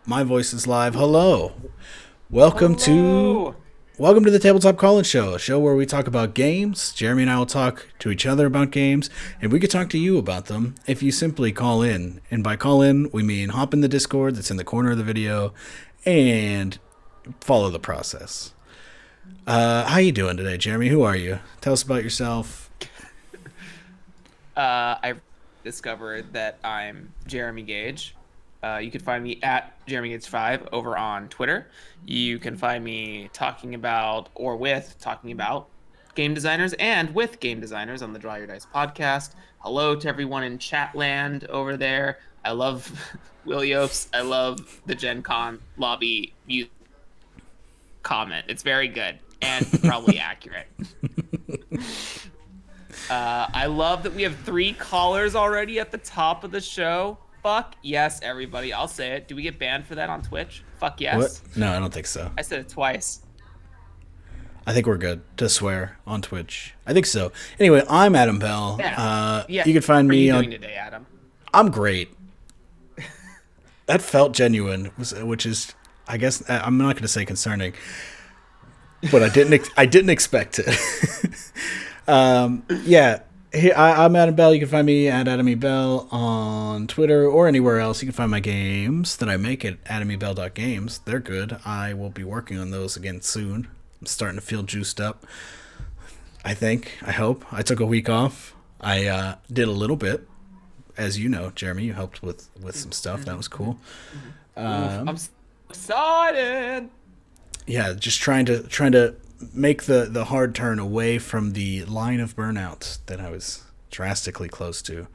My voice is live. Hello. Welcome to Hello. welcome to the Tabletop Call-In Show, a show where we talk about games. Jeremy and I will talk to each other about games, and we could talk to you about them if you simply call in. And by call in, we mean hop in the Discord that's in the corner of the video and follow the process. How you doing today, Jeremy? Who are you? Tell us about yourself. I discovered that I'm Jeremy Gage. You can find me at Jeremy Gage 5 over on Twitter. You can find me talking about game designers and with game designers on the Draw Your Dice podcast. Hello to everyone in Chatland over there. I love Willios. I love the Gen Con lobby music comment. It's very good and probably accurate. I love that we have 3 callers already at the top of the show. Fuck yes, everybody. I'll say it. Do we get banned for that on Twitch? Fuck What? yes. No, I don't think so. I said it twice. I think we're good to swear on Twitch. I think so. Anyway, I'm Adam Bell. Yeah. You can find How are me you on. doing today, Adam? I'm great. That felt genuine, which is, I guess, I'm not going to say concerning, but I didn't expect it. Yeah. I'm Adam Bell. You can find me at Adam E. Bell on Twitter or anywhere else. You can find my games that I make at adamebell.games. They're good. I will be working on those again soon. I'm starting to feel juiced up. I think. I hope. I took a week off. I did a little bit. As you know, Jeremy, you helped with some stuff. That was cool. I'm so excited. Yeah, just trying to make the hard turn away from the line of burnout that I was drastically close to.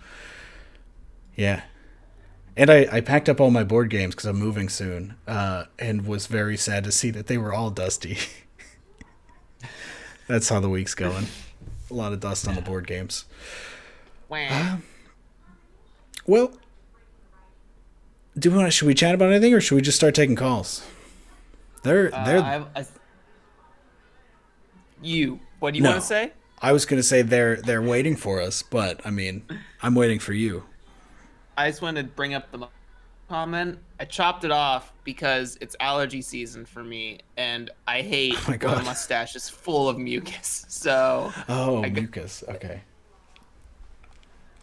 Yeah. And I packed up all my board games because I'm moving soon, and was very sad to see that they were all dusty. That's how the week's going. A lot of dust on the board games. Wow. Well, should we chat about anything, or should we just start taking calls? They're What do you No. want to say? I was gonna say they're waiting for us, but I mean, I'm waiting for you. I just wanted to bring up the comment. I chopped it off because it's allergy season for me, and I hate Oh my when God. a mustache is full of mucus. So Oh, I got, mucus. Okay.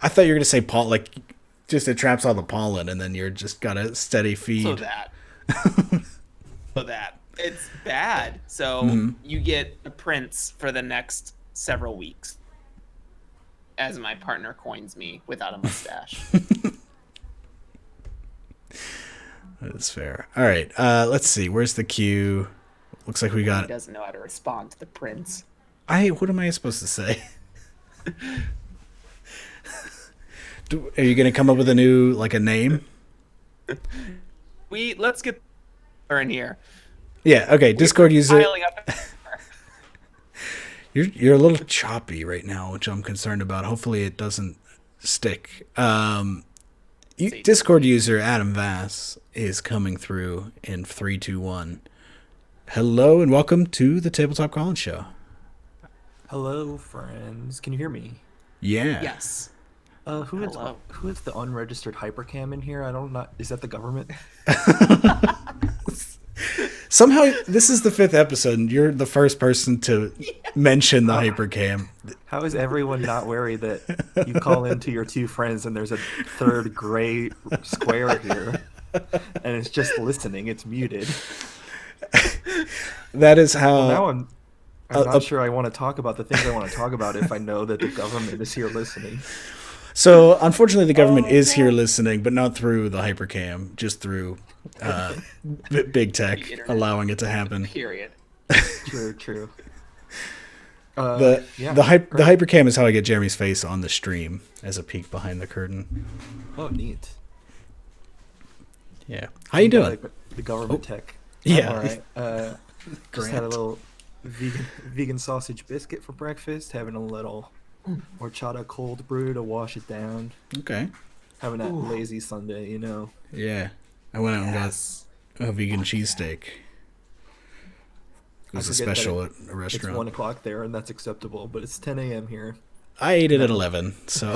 I thought you were gonna say like just it traps all the pollen, and then you're just got a steady so feed. that it's bad. So Mm-hmm. you get a prince for the next several weeks, as my partner coins me without a mustache. That's fair. All right. Let's see. Where's the queue? Looks like we He got. doesn't know how to respond to the prince. What am I supposed to say? Are you gonna come up with a name? Let's get her in here. Yeah. Okay. Discord user. Piling up. You're a little choppy right now, which I'm concerned about. Hopefully, it doesn't stick. Discord user Adam Vass is coming through in 3, 2, 1. Hello and welcome to the Tabletop Call-In Show. Hello, friends. Can you hear me? Yeah. Yes. Who is the unregistered hypercam in here? I don't know. Is that the government? Somehow, this is the 5th episode, and you're the first person to mention the hypercam. How is everyone not wary that you call into your 2 friends and there's a third gray square here, and it's just listening? It's muted. That is how. Now I'm not sure I want to talk about the things I want to talk about if I know that the government is here listening. So, unfortunately, the government is here listening, but not through the hypercam, just through big tech allowing it to happen. Period. True. The hypercam is how I get Jeremy's face on the stream as a peek behind the curtain. Oh, neat. Yeah. How you doing? Like the government tech. Yeah. All right. Just had a Grant. little vegan sausage biscuit for breakfast. Having a little horchata cold brew to wash it down. Okay. Having that lazy Sunday, you know. Yeah. I went out and got a vegan cheesesteak. It was a forget that special at a It's restaurant. 1 o'clock there, and that's acceptable, but it's 10 a.m. here. I ate it at 11, so.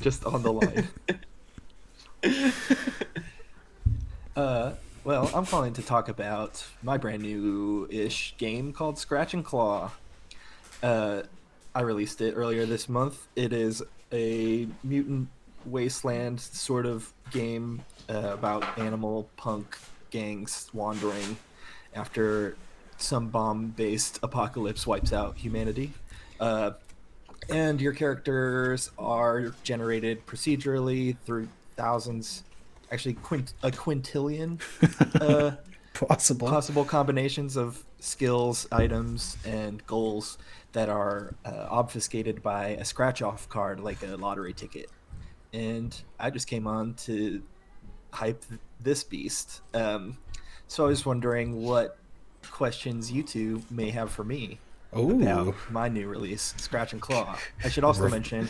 Just on the line. Well, I'm calling to talk about my brand new-ish game called Scratch and Claw. Uh, I released it earlier this month. It is a mutant wasteland sort of game about animal punk gangs wandering after some bomb-based apocalypse wipes out humanity. Uh, and your characters are generated procedurally through thousands, actually a quintillion uh, Possible. possible combinations of skills, items, and goals that are obfuscated by a scratch off card like a lottery ticket. And I just came on to hype this beast. So I was wondering what questions you two may have for me about Ooh. my new release, Scratch and Claw. I should also mention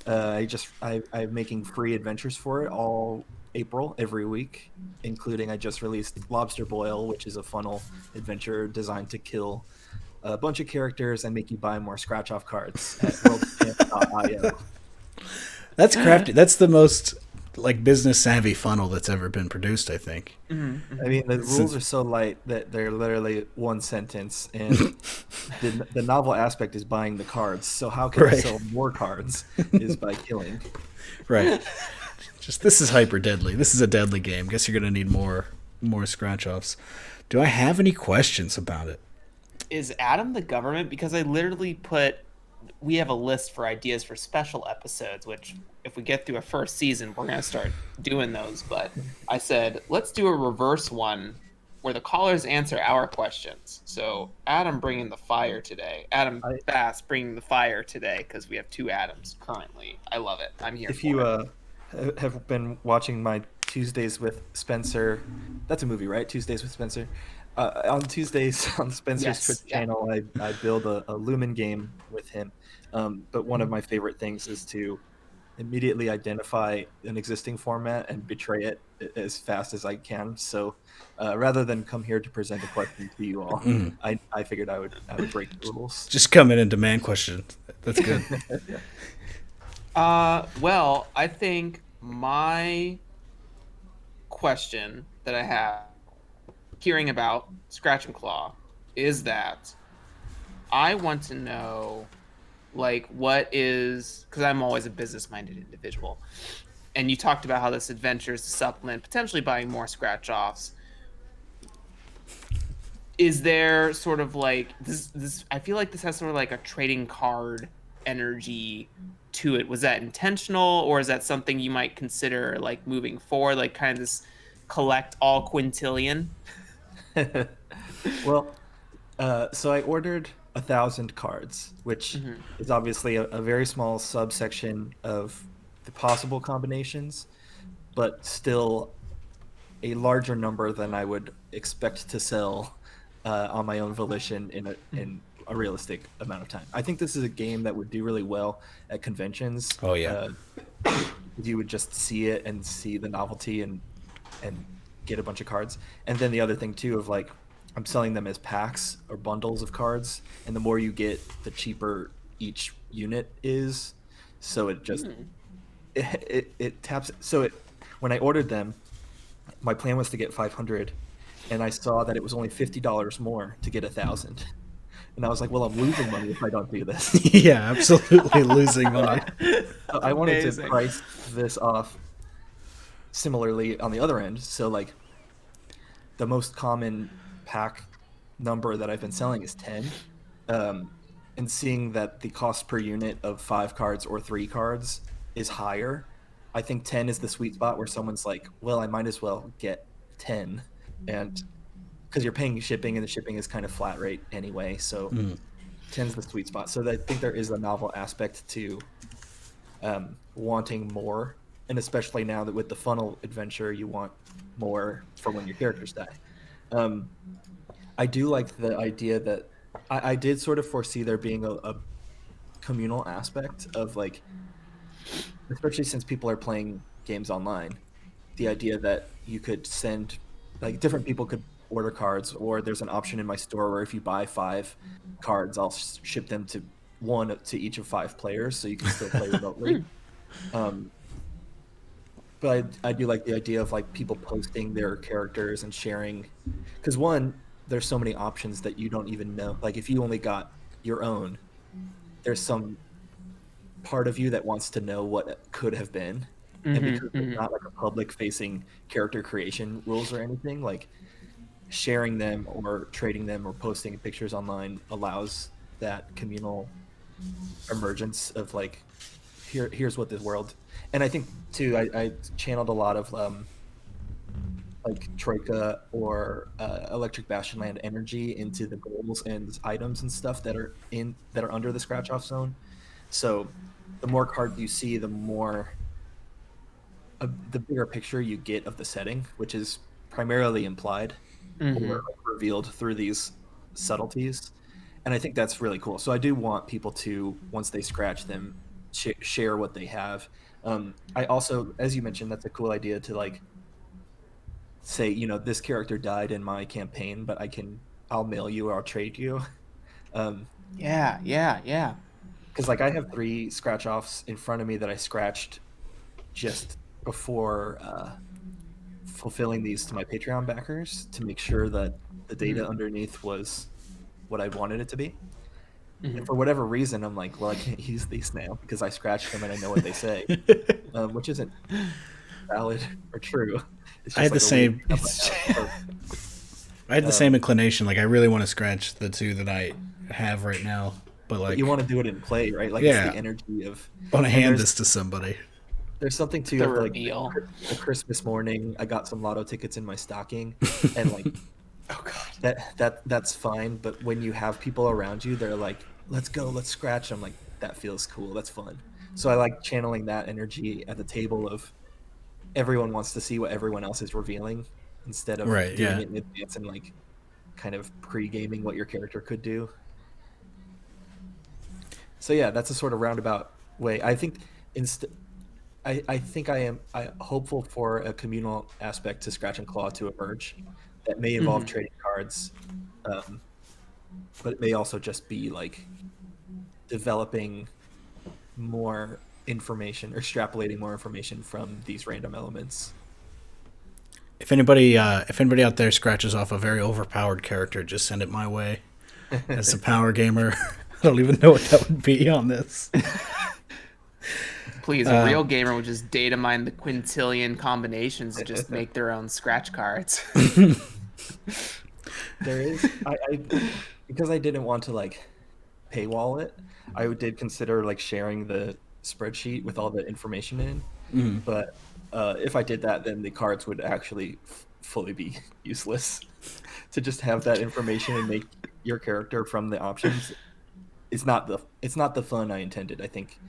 I'm making free adventures for it all April every week, including I just released Lobster Boil, which is a funnel adventure designed to kill a bunch of characters and make you buy more scratch off cards at worldchamp.io. That's crafty. That's the most like business savvy funnel that's ever been produced, I think. I mean, the rules are so light that they're literally one sentence, and the novel aspect is buying the cards. So how can I Right. sell more cards is by killing. Right. Just this is hyper deadly. This is a deadly game. Guess you're gonna need more scratch offs. Do I have any questions about it? Is Adam the government? Because I literally put, we have a list for ideas for special episodes, which if we get through a first season, we're going to start doing those. But I said, let's do a reverse one where the callers answer our questions. So Adam bringing the fire today. Adam I, Bass bringing the fire today because we have two Adams currently. I love it. I'm here if for you it. have been watching my Tuesdays with Spencer, that's a movie, right? Tuesdays with Spencer. On Tuesdays on Spencer's Yes, Twitch yeah. channel, I build a Lumen game with him. But one of my favorite things is to immediately identify an existing format and betray it as fast as I can. So rather than come here to present a question to you all, I figured I would break the rules. Just come in and demand questions. That's good. Well, I think my question that I have hearing about Scratch and Claw is that I want to know, like, what is, because I'm always a business minded individual. And you talked about how this adventure is to supplement potentially buying more scratch offs. Is there sort of like this? I feel like this has sort of like a trading card energy to it. Was that intentional, or is that something you might consider like moving forward, like kind of this collect all quintillion? Well, so I ordered 1,000 cards, which Mm-hmm. is obviously a very small subsection of the possible combinations, but still a larger number than I would expect to sell on my own volition in a realistic amount of time. I think this is a game that would do really well at conventions. Oh yeah. You would just see it and see the novelty and get a bunch of cards. And then the other thing too of like I'm selling them as packs or bundles of cards, and the more you get, the cheaper each unit is. So it just it taps. So it when I ordered them, my plan was to get 500, and I saw that it was only $50 more to get 1,000. And I was like, well, I'm losing money if I don't do this. Yeah, absolutely losing money. So I wanted to Amazing. price this off similarly on the other end. So like the most common pack number that I've been selling is 10. Um, and seeing that the cost per unit of 5 cards or 3 cards is higher, I think 10 is the sweet spot where someone's like, well, I might as well get 10. And because you're paying shipping and the shipping is kind of flat rate anyway. So 10 is the sweet spot. So I think there is a novel aspect to wanting more. And especially now that with the funnel adventure, you want more for when your characters die. Um, I do like the idea that I did sort of foresee there being a communal aspect of like, especially since people are playing games online, the idea that you could send like different people could order cards, or there's an option in my store where if you buy 5 cards, I'll ship them to one to each of 5 players, so you can still play remotely. Um, but I do like the idea of like people posting their characters and sharing, because one, there's so many options that you don't even know. Like if you only got your own, there's some part of you that wants to know what it could have been. And because Mm-hmm, there's mm-hmm. not like a public facing character creation rules or anything, like sharing them or trading them or posting pictures online allows that communal emergence of like here's what this world. And I think too I channeled a lot of like Troika or Electric Bastion Land energy into the goals and items and stuff that are under the scratch off zone. So the more cards you see, the bigger picture you get of the setting, which is primarily implied or Mm-hmm. like revealed through these subtleties. And I think that's really cool. So I do want people to, once they scratch them, share what they have. I also, as you mentioned, that's a cool idea to like say, this character died in my campaign, but I'll mail you or I'll trade you. Um, Yeah, yeah, yeah. because like I have 3 scratch offs in front of me that I scratched just before fulfilling these to my Patreon backers to make sure that the data Mm-hmm. underneath was what I wanted it to be. And Mm-hmm. for whatever reason, I'm like, well, I can't use these now because I scratched them and I know what they say, which isn't valid or true. It's I just had the like a weird same. hang up I have. So, I had the same inclination. Like I really want to scratch the 2 that I have right now, but but you like, want to do it in play, right? Like it's the yeah, energy of, I want to and hand this to somebody. there's something too The of like reveal. the Christmas morning. I got some lotto tickets in my stocking, and like Oh God. that's fine. But when you have people around you, they're like, "Let's go, let's scratch." I'm like, that feels cool. That's fun. So I like channeling that energy at the table of everyone wants to see what everyone else is revealing instead of Right? doing Yeah. it in advance and like kind of pre-gaming what your character could do. So yeah, that's a sort of roundabout way. I think inst- I think I hopeful for a communal aspect to Scratch and Claw to emerge that may involve Mm-hmm. trading cards, um, but it may also just be like developing more information or extrapolating more information from these random elements. If anybody out there scratches off a very overpowered character, just send it my way. As a power gamer, I don't even know what that would be on this. Please, a real gamer would just data mine the quintillion combinations and just make their own scratch cards. There is I because I didn't want to like paywall it. I did consider like sharing the spreadsheet with all the information in, but if I did that, then the cards would actually fully be useless. To just have that information and make your character from the options, it's not the fun I intended. I think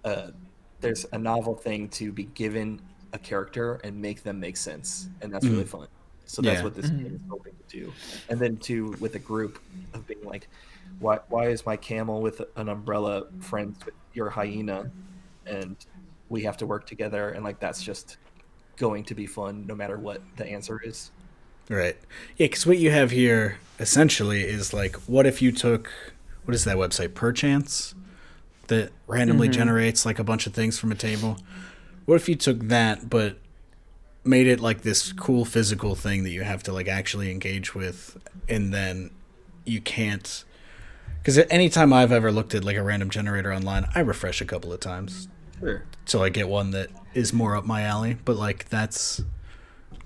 uh, there's a novel thing to be given a character and make them make sense, and that's really fun. So that's Yeah. what this game is hoping to do. And then too, with a group of being like, why is my camel with an umbrella friends with your hyena, and we have to work together, and like that's just going to be fun no matter what the answer is. Right. Yeah, because what you have here essentially is like, what if you took, what is that website, Perchance, that randomly Mm-hmm. generates like a bunch of things from a table? What if you took that, but made it like this cool physical thing that you have to like actually engage with, and then you can't. Because anytime I've ever looked at like a random generator online, I refresh a couple of times Sure. till I get one that is more up my alley. But like that's,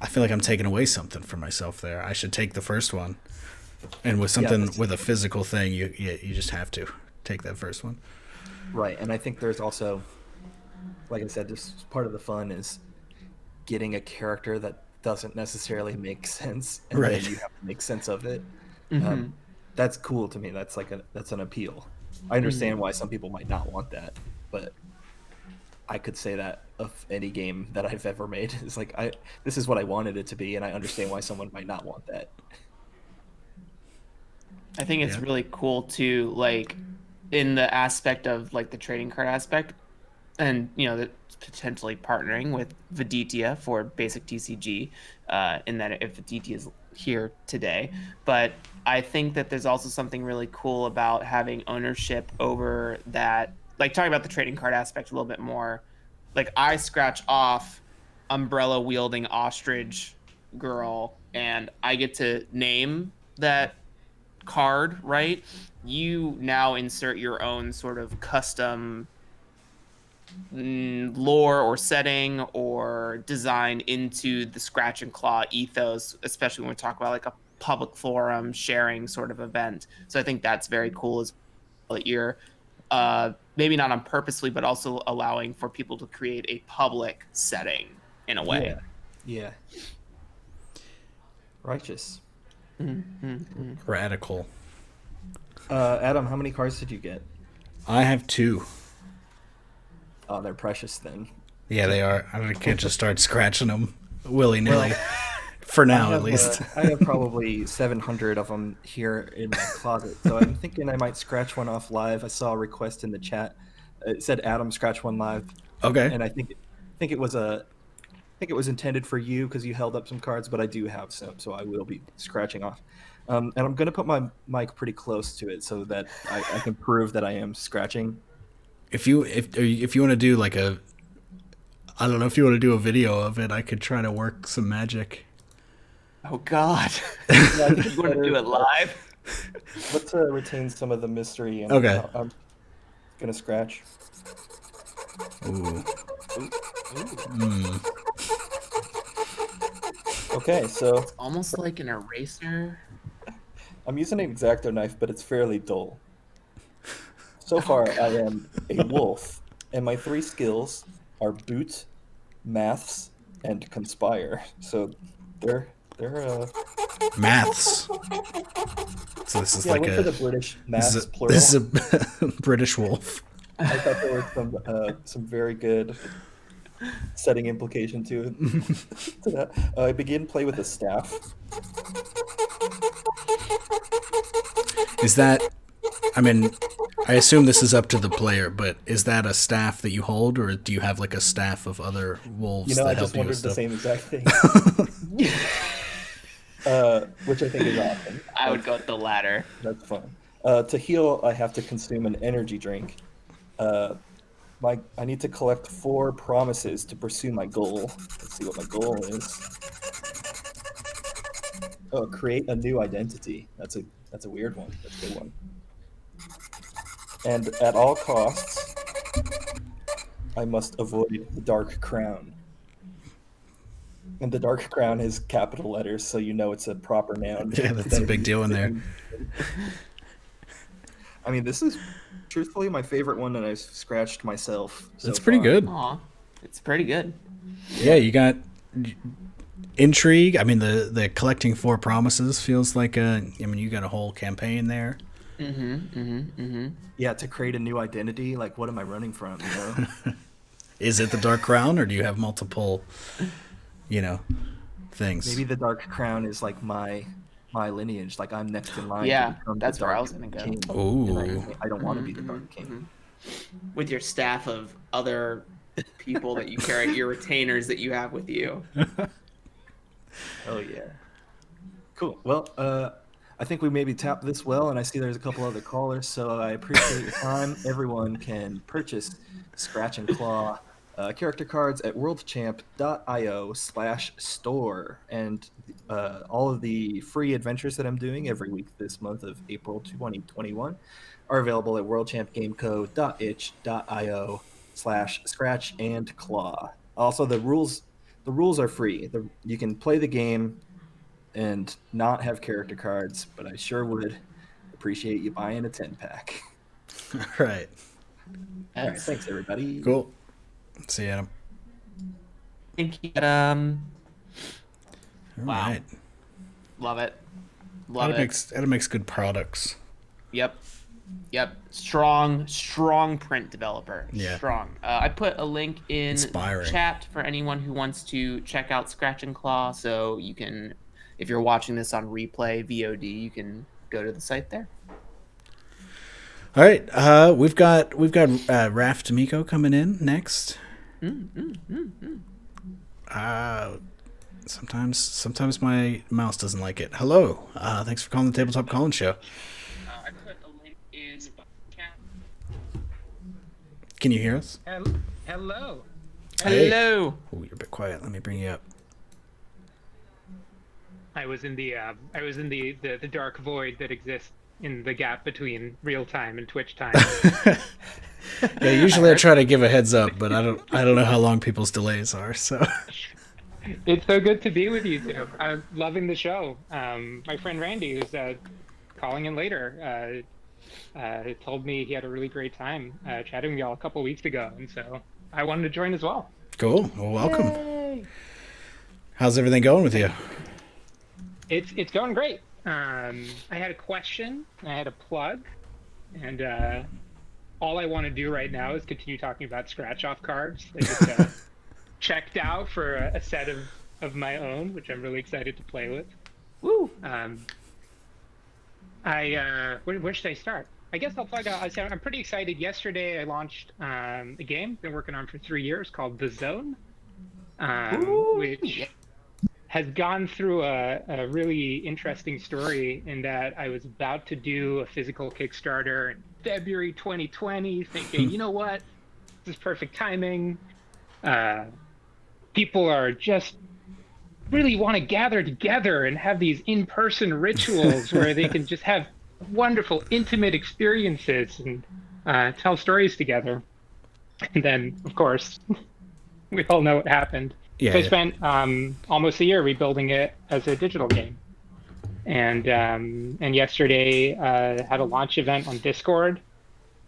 I feel like I'm taking away something for myself there. I should take the first one, and with Yeah, something with a physical thing, you just have to take that first one. right. And I think there's also, like I said, this part of the fun is getting a character that doesn't necessarily make sense, and then Right. you have to make sense of it. Mm-hmm. Um, that's cool to me. That's an appeal. I Mm-hmm. understand why some people might not want that, but I could say that of any game that I've ever made. It's like this is what I wanted it to be, and I understand why someone might not want that. I think it's Yeah. really cool too, like in the aspect of like the trading card aspect, and that potentially partnering with Viditya for basic TCG, in that if Viditya is here today. But I think that there's also something really cool about having ownership over that. Like talking about the trading card aspect a little bit more. Like I scratch off umbrella wielding ostrich girl, and I get to name that card, right? You now insert your own sort of custom lore or setting or design into the Scratch and Claw ethos, especially when we talk about like a public forum sharing sort of event. So I think that's very cool as well, that you're maybe not on purposely, but also allowing for people to create a public setting in a way. Yeah. Righteous. Mm-hmm. Radical. Adam, how many cards did you get? I have 2. Oh, they're precious then. Yeah, they are. I can't just start scratching them willy-nilly. For now, at least. I have probably 700 of them here in my closet, so I'm thinking I might scratch one off live. I saw a request in the chat. It said Adam scratch one live. Okay. And I think it was intended for you because you held up some cards, but I do have some, so I will be scratching off. And I'm going to put my mic pretty close to it so that I can prove that I am scratching. If you want to do like I don't know, if you want to do a video of it, I could try to work some magic. Oh God! Yeah, You want to do it live? Let's retain some of the mystery. And Okay. I'm gonna scratch. Ooh. Okay, so Almost like an eraser. I'm using an X-Acto knife, but it's fairly dull. So far, I am a wolf, and my 3 skills are boot, maths, and conspire. So they're Maths. So this is yeah, I like went for the British maths plural. this is a British wolf. I thought there was some very good setting implication to that. I begin play with a staff. Is that? I mean, I assume this is up to the player, but is that a staff that you hold, or do you have like a staff of other wolves I that help just you wondered with the stuff? same exact thing. Which I think is awesome. I would go with the latter. That's fun. To heal, I have to consume an energy drink. I need to collect 4 promises to pursue my goal. Let's see what my goal is. Oh, create a new identity. That's a weird one. That's a good one. And at all costs, I must avoid the Dark Crown. And the Dark Crown is capital letters, so you know it's a proper noun. Yeah, that's a big deal in there. I mean, this is truthfully my favorite one that I've scratched myself. It's pretty good. Aw, it's pretty good. Yeah, you got intrigue. I mean, the collecting 4 promises feels like you got a whole campaign there. Yeah, to create a new identity, like what am I running from, you know? Is it the Dark Crown, or do you have multiple, things? Maybe the Dark Crown is like my lineage, like I'm next in line. Yeah, to become that's the where I Dark was gonna go. King. Ooh. And I don't want to be the Dark King. With your staff of other people that you carry, your retainers that you have with you. Oh yeah. Cool. Well, I think we maybe tapped this well, and I see there's a couple other callers, so I appreciate your time. Everyone can purchase Scratch and Claw character cards at worldchamp.io/store, and all of the free adventures that I'm doing every week this month of April 2021 are available at worldchampgameco.itch.io/scratch and claw. Also, the rules are free. You can play the game and not have character cards, but I sure would appreciate you buying a 10-pack. All right. All right, thanks everybody. Cool. See you, Adam. Thank you. All Wow. right. Love it. Love it. Adam makes good products. Yep. Strong print developer. Yeah. Strong. I put a link in Inspiring. chat for anyone who wants to check out Scratch and Claw. So you can, if you're watching this on replay VOD, you can go to the site there. All right. We've got Raft Miko coming in next. Sometimes my mouse doesn't like it. Hello. Thanks for calling the Tabletop Call-In Show. I put a link in chat. Can you hear us? Hello. Hey. Hello. Oh, you're a bit quiet. Let me bring you up. I was in the dark void that exists in the gap between real time and Twitch time. Yeah, I usually I heard. try to give a heads up, but I don't know how long people's delays are. So It's so good to be with you two. I'm loving the show. My friend Randy, who's calling in later, told me he had a really great time chatting with y'all a couple weeks ago, and so I wanted to join as well. cool. Well, welcome. Yay. How's everything going with you? It's going great. I had a question, I had a plug, and all I want to do right now is continue talking about scratch off cards. I just checked out for a set of my own, which I'm really excited to play with. Woo. Um, where should I start? I guess I'll plug out. I'm pretty excited. Yesterday, I launched a game been working on for 3 years called The Zone, Ooh, yeah. which has gone through a really interesting story in that I was about to do a physical Kickstarter in February 2020, thinking, you know what, this is perfect timing. Uh, People are just really want to gather together and have these in-person rituals where they can just have wonderful, intimate experiences and tell stories together. And then, of course, we all know what happened. Yeah, So I yeah. spent almost a year rebuilding it as a digital game. And yesterday had a launch event on Discord,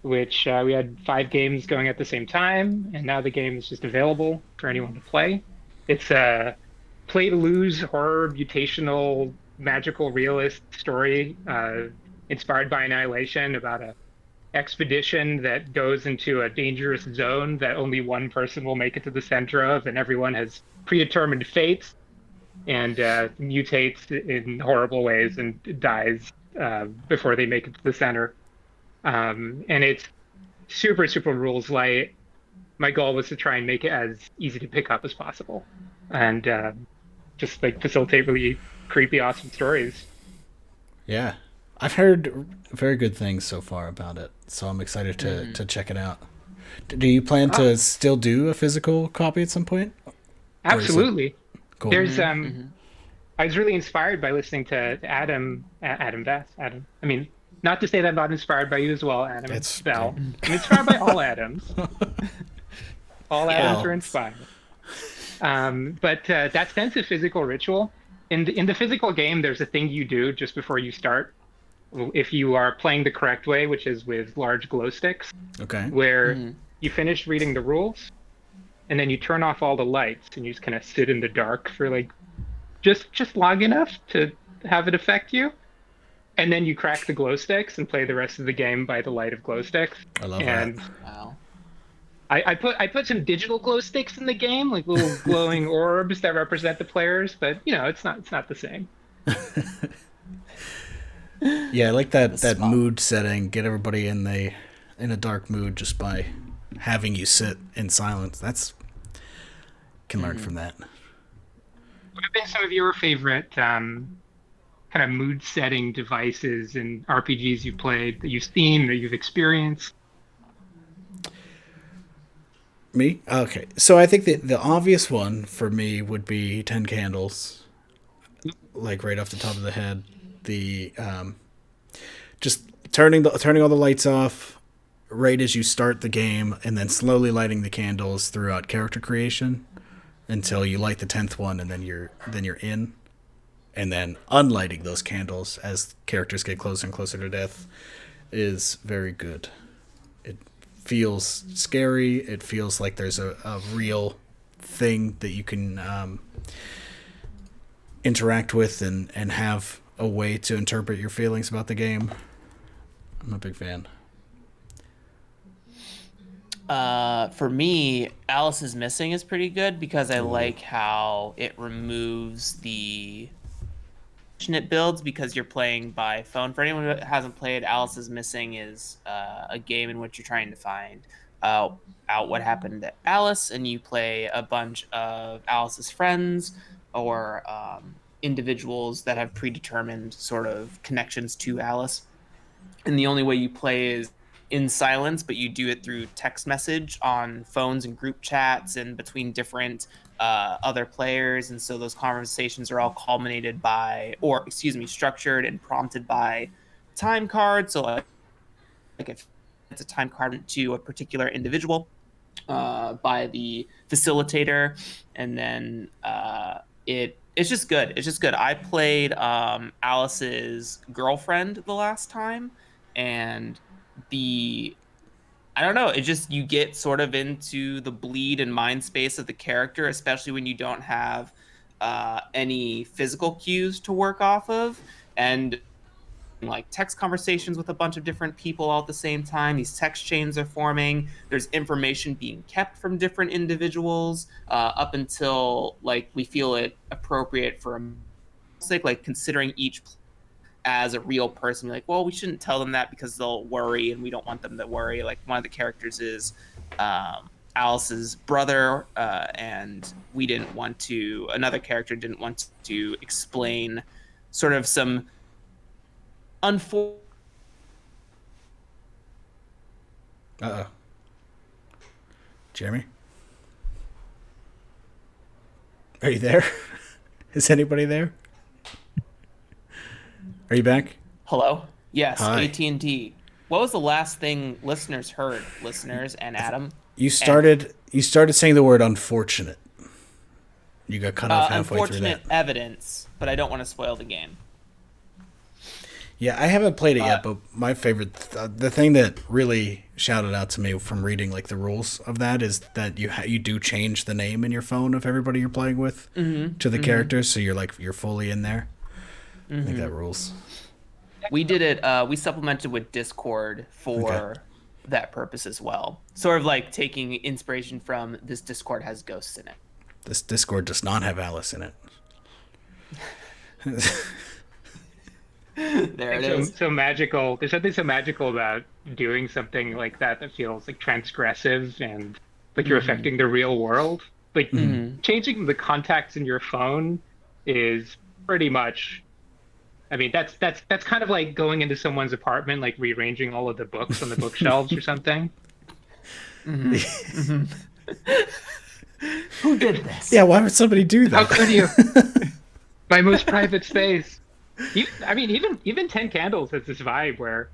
which we had 5 games going at the same time, and now the game is just available for anyone to play. It's a play to lose horror mutational magical realist story inspired by Annihilation about a expedition that goes into a dangerous zone that only one person will make it to the center of, and everyone has predetermined fates and mutates in horrible ways and dies before they make it to the center. And it's super, super rules light. My goal was to try and make it as easy to pick up as possible, and just like facilitate really creepy, awesome stories. Yeah. I've heard very good things so far about it, so I'm excited to Mhm. to check it out. Do you plan Ah, to still do a physical copy at some point, or is it absolutely. cool? There's Mhm. Mhm. I was really inspired by listening to Adam Vest. Adam. I mean, not to say that I'm not inspired by you as well, Adam It's Bell. I'm inspired by all Adams. All Yeah. Adams well, are inspired. But that sense of physical ritual in the physical game, there's a thing you do just before you start. If you are playing the correct way, which is with large glow sticks, okay. where Mhm. you finish reading the rules and then you turn off all the lights and you just kind of sit in the dark for like just long enough to have it affect you. And then you crack the glow sticks and play the rest of the game by the light of glow sticks. I love that. And Wow. I put some digital glow sticks in the game, like little glowing orbs that represent the players, but it's not the same. Yeah, I like The that small. mood setting. Get everybody in a dark mood just by having you sit in silence. That's can learn Mhm. from that. What have been some of your favorite kind of mood setting devices and RPGs you've played that you've seen or you've experienced? Me? Okay. So I think that the obvious one for me would be 10 Candles, like right off the top of the head. The just turning all the lights off right as you start the game and then slowly lighting the candles throughout character creation until you light the 10th one and then you're in, and then unlighting those candles as characters get closer and closer to death is very good. It feels scary. It feels like there's a real thing that you can interact with and have a way to interpret your feelings about the game. I'm a big fan. For me, Alice is Missing is pretty good because I Ooh. like how it removes the it builds because you're playing by phone. For anyone who hasn't played, Alice is Missing is a game in which you're trying to find uh, out what happened to Alice, and you play a bunch of Alice's friends or individuals that have predetermined sort of connections to Alice. And the only way you play is in silence, but you do it through text message on phones and group chats and between different other players. And so those conversations are all culminated by, or excuse me, structured and prompted by time cards. So like if it's a time card to a particular individual by the facilitator, and then it's just good. It's just good. I played Alice's girlfriend the last time, and the I don't know. It just you get sort of into the bleed and mind space of the character, especially when you don't have any physical cues to work off of, and like text conversations with a bunch of different people all at the same time. These text chains are forming. There's information being kept from different individuals up until like we feel it appropriate for a sake, like considering each as a real person. Like, well, we shouldn't tell them that because they'll worry, and we don't want them to worry. Like one of the characters is Alice's brother, and we didn't want to. Another character didn't want to explain sort of some unfortunate. Uh-oh. Jeremy? Are you there? Is anybody there? Are you back? Hello? Yes, Hi. AT&T. What was the last thing listeners heard? Listeners and Adam? You started saying the word unfortunate. You got cut off halfway through that. Unfortunate evidence, but I don't want to spoil the game. Yeah, I haven't played it yet, but my favorite, the thing that really shouted out to me from reading like the rules of that is that you do change the name in your phone of everybody you're playing with to the characters, so you're fully in there. I think that rules. We did it. We supplemented with Discord for that purpose as well. Sort of like taking inspiration from this Discord has ghosts in it. This Discord does not have Alice in it. There it is. So magical. There's something so magical about doing something like that feels like transgressive and like you're affecting the real world. Like changing the contacts in your phone is pretty much. I mean, that's kind of like going into someone's apartment, like rearranging all of the books on the bookshelves or something. Who did this? Yeah, why would somebody do that? How could you? My most private space. Even 10 Candles has this vibe where,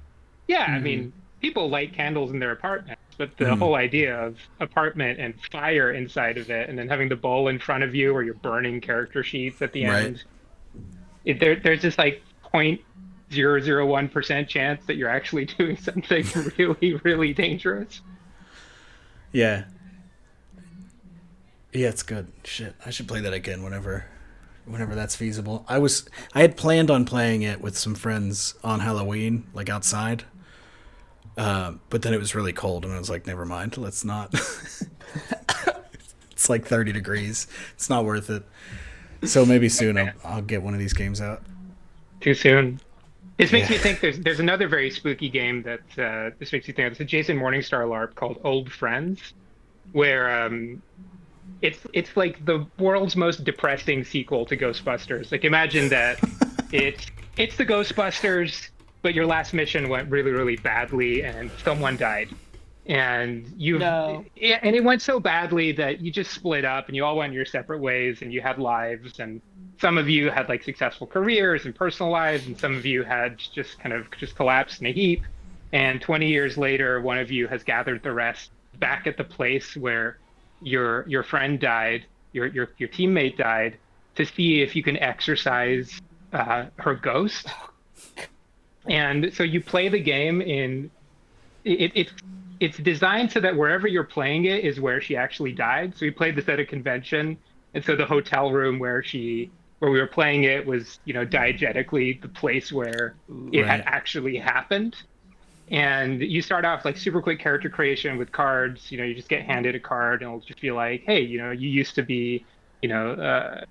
I mean, people light candles in their apartments, but the whole idea of apartment and fire inside of it, and then having the bowl in front of you where you're burning character sheets at the end. There's this like 0.001% chance that you're actually doing something really, really dangerous. Yeah. Yeah, it's good. Shit, I should play that again whenever that's feasible. I had planned on playing it with some friends on Halloween, like outside. But then it was really cold, and I was like, never mind, let's not. It's like 30 degrees. It's not worth it. So maybe soon I'll get one of these games out. Too soon. This makes me think there's another very spooky game that this makes you think of. It's a Jason Morningstar LARP called Old Friends, where it's like the world's most depressing sequel to Ghostbusters. Like imagine that it's the Ghostbusters, but your last mission went really, really badly and someone died. And and it went so badly that you just split up and you all went your separate ways and you had lives, and some of you had like successful careers and personal lives, and some of you had just kind of collapsed in a heap. And 20 years later, one of you has gathered the rest back at the place where your friend died, your teammate died, to see if you can exorcise her ghost. And so you play the game in it's designed so that wherever you're playing it is where she actually died. So we played this at a convention, and so the hotel room where we were playing it was, diegetically the place where it had actually happened. And you start off like super quick character creation with cards. You just get handed a card, and it'll just be like, hey, you used to be, the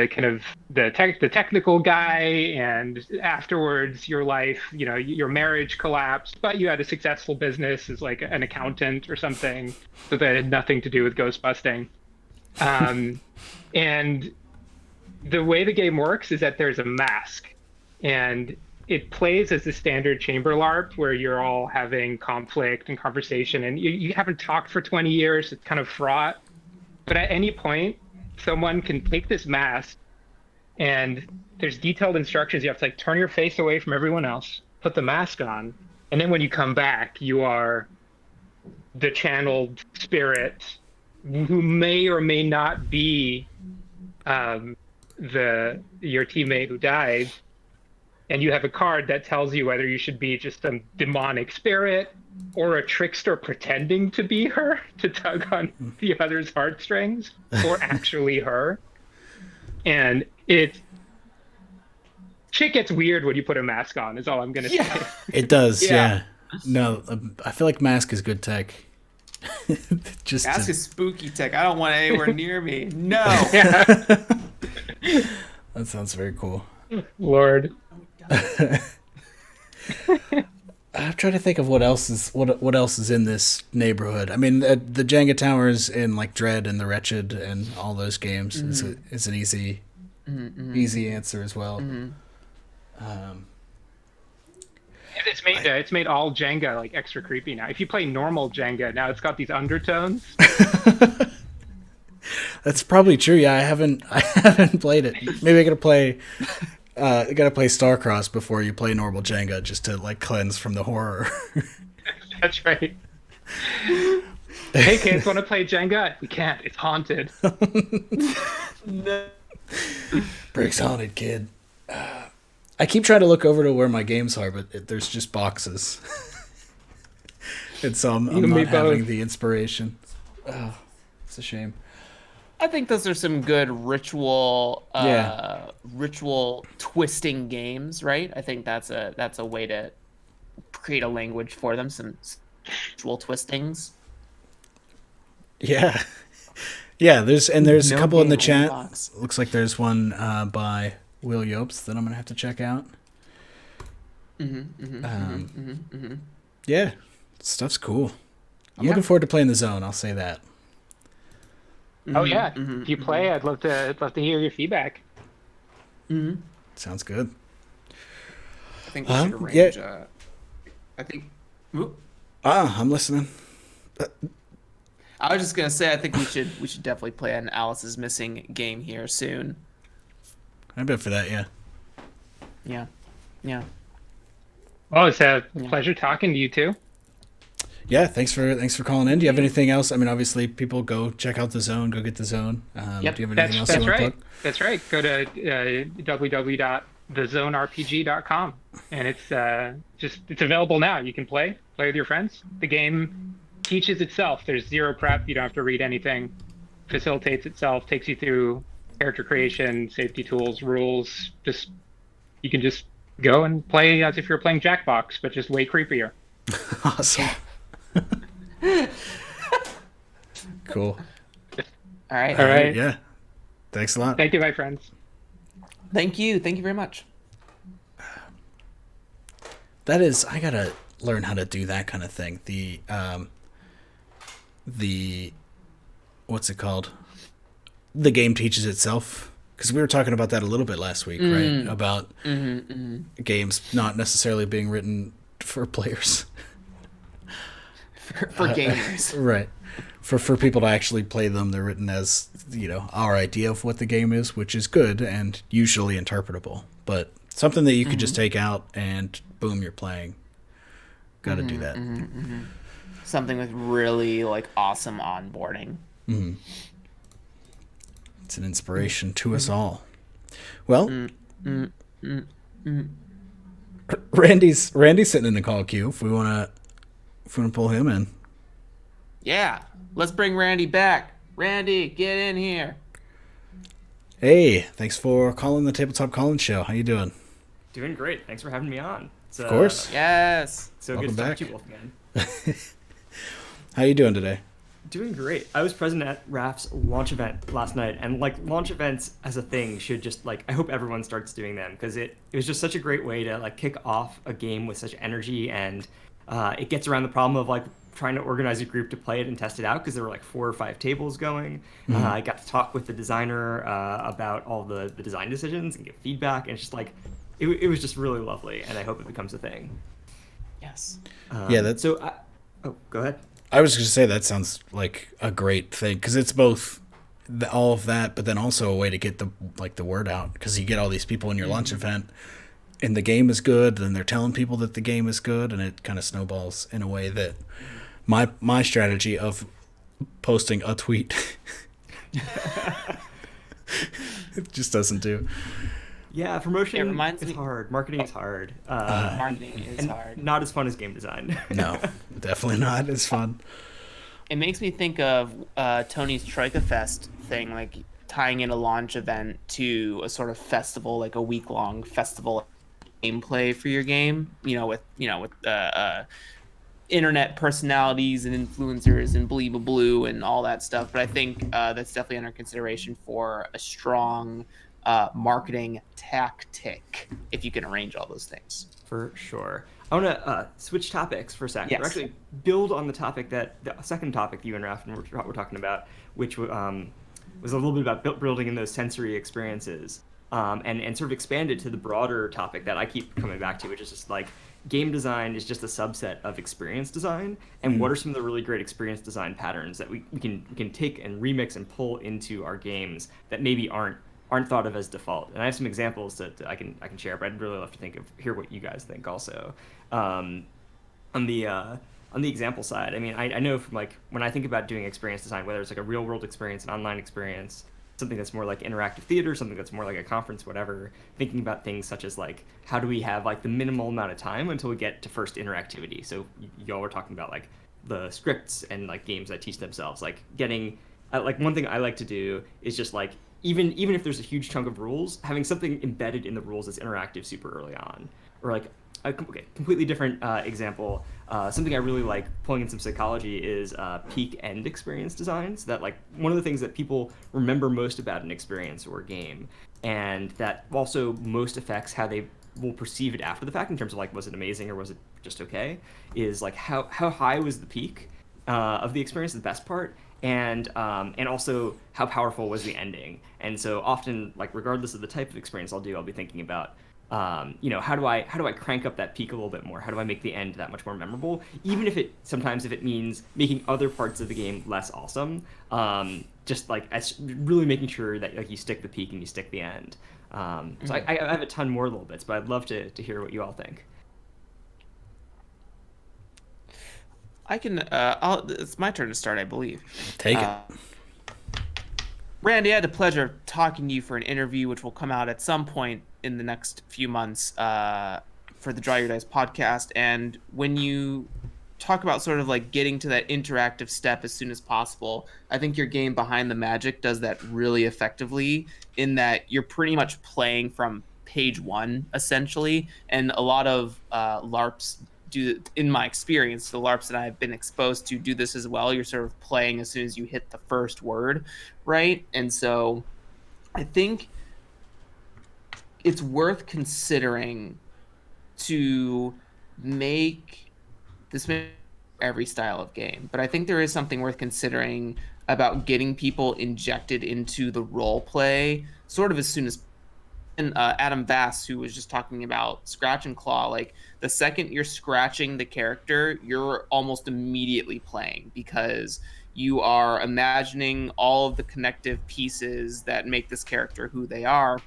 kind of the technical guy, and afterwards your life, your marriage collapsed, but you had a successful business as like an accountant or something, so that had nothing to do with ghost busting. And the way the game works is that there's a mask, and it plays as the standard chamber LARP where you're all having conflict and conversation, and you haven't talked for 20 years. It's kind of fraught. But at any point, someone can take this mask, and there's detailed instructions. You have to like turn your face away from everyone else, put the mask on, and then when you come back, you are the channeled spirit who may or may not be your teammate who died, and you have a card that tells you whether you should be just some demonic spirit or a trickster pretending to be her to tug on the other's heartstrings, or actually her. And shit gets weird when you put a mask on, is all I'm gonna say. It does, yeah. No, I feel like mask is good tech. Mask is spooky tech. I don't want it anywhere near me. No. That sounds very cool. Lord. I'm trying to think of what else is in this neighborhood. I mean, the Jenga towers in like Dread and the Wretched and all those games is an easy answer as well. It's made all Jenga like extra creepy now. If you play normal Jenga, now it's got these undertones. That's probably true. Yeah, I haven't played it. Maybe I gotta play Starcross before you play normal Jenga, just to like cleanse from the horror. That's right. Hey kids, want to play Jenga? We can't. It's haunted. No. Brick's haunted, kid. I keep trying to look over to where my games are, but there's just boxes. And so I'm not having the inspiration. Oh, it's a shame. I think those are some good ritual twisting games, right? I think that's a way to create a language for them, some ritual twistings. Yeah. Yeah, there's a couple in the chat. Looks like there's one by Will Yopes that I'm gonna have to check out. Yeah, stuff's cool. I'm looking forward to playing the Zone. I'll say that. Oh yeah, if you play, I'd love to hear your feedback. Sounds good. I think we should arrange. I think. I'm listening. I was just gonna say, I think we should definitely play an Alice is Missing game here soon. I bet for that, yeah. Yeah. Well, it's a pleasure talking to you too. Yeah, thanks for calling in. Do you have anything else? I mean, obviously, people go check out the Zone, go get the Zone. Do you have anything else you want to plug? That's right. Go to www.thezonerpg.com, and it's available now. You can play with your friends. The game teaches itself. There's zero prep. You don't have to read anything. Facilitates itself. Takes you through character creation, safety tools, rules. You can just go and play as if you're playing Jackbox, but just way creepier. Awesome. Cool. All right. Yeah. Thanks a lot. Thank you, my friends. Thank you very much. That is, I gotta learn how to do that kind of thing. The what's it called? The game teaches itself. Because we were talking about that a little bit last week, right? About games not necessarily being written for players. For gamers. Right. For people to actually play them, they're written as, our idea of what the game is, which is good and usually interpretable. But something that you could just take out and boom, you're playing. Got to do that. Something with really awesome onboarding. It's an inspiration to us all. Well, Randy's sitting in the call queue. If we want to pull him in. Yeah, let's bring Randy back. Randy, get in here. Hey, thanks for calling the Tabletop Collins Show. How you doing? Doing great. Thanks for having me on. Of course. Yes. So Welcome good to back. talk to you both again. How you doing today? Doing great. I was present at RAF's launch event last night, and launch events as a thing should just I hope everyone starts doing them, because it was just such a great way to kick off a game with such energy, and it gets around the problem of trying to organize a group to play it and test it out, because there were 4 or 5 tables going. I got to talk with the designer about all the design decisions and get feedback, and it's just it was just really lovely, and I hope it becomes a thing. Yes. Yeah, that's. So. Oh, go ahead. I was going to say that sounds like a great thing because it's both all of that, but then also a way to get the word out because you get all these people in your launch event, and the game is good, and they're telling people that the game is good, and it kind of snowballs in a way that my strategy of posting a tweet it just doesn't do. Yeah, promotion It reminds is me- hard. Marketing is hard. Marketing is and hard. not as fun as game design. No, definitely not. It's fun. It makes me think of Tony's Troika Fest thing, like tying in a launch event to a sort of festival, like a week-long festival gameplay for your game. With internet personalities and influencers and blue and all that stuff. But I think that's definitely under consideration for a strong marketing tactic if you can arrange all those things. For sure. I want to switch topics for a second. Yes. Or actually build on the second topic you and Raf were talking about, which was a little bit about building in those sensory experiences, and sort of expand it to the broader topic that I keep coming back to, which is just like game design is just a subset of experience design, and what are some of the really great experience design patterns that we can take and remix and pull into our games that maybe aren't thought of as default. And I have some examples that I can share, but I'd really love to hear what you guys think also. On the example side, I mean, I know from like when I think about doing experience design, whether it's like a real world experience, an online experience, something that's more like interactive theater, something that's more like a conference, whatever, thinking about things such as like how do we have like the minimal amount of time until we get to first interactivity. So y'all were talking about like the scripts and like games that teach themselves, like getting like one thing I like to do is just like even if there's a huge chunk of rules, having something embedded in the rules that's interactive super early on, or like completely different example. Something I really like pulling in some psychology is peak end experience design. So that like one of the things that people remember most about an experience or a game, and that also most affects how they will perceive it after the fact in terms of like was it amazing or was it just okay, is like how high was the peak of the experience, the best part, and also how powerful was the ending. And so often, like regardless of the type of experience I'll be thinking about, how do I crank up that peak a little bit more? How do I make the end that much more memorable? Even if it means making other parts of the game less awesome, just like really making sure that like you stick the peak and you stick the end. So I have a ton more little bits, but I'd love to hear what you all think. I can. It's my turn to start, I believe. Take it. Randy, I had the pleasure of talking to you for an interview, which will come out at some point in the next few months for the Draw Your Dice podcast. And when you talk about sort of like getting to that interactive step as soon as possible, I think your game Behind the Magic does that really effectively in that you're pretty much playing from page one, essentially. And a lot of LARPs do, in my experience, the LARPs that I've been exposed to do this as well. You're sort of playing as soon as you hit the first word, right? And so I think it's worth considering to make this every style of game. But I think there is something worth considering about getting people injected into the role play sort of as soon as and Adam Vass, who was just talking about Scratch and Claw, like the second you're scratching the character, you're almost immediately playing because you are imagining all of the connective pieces that make this character who they are.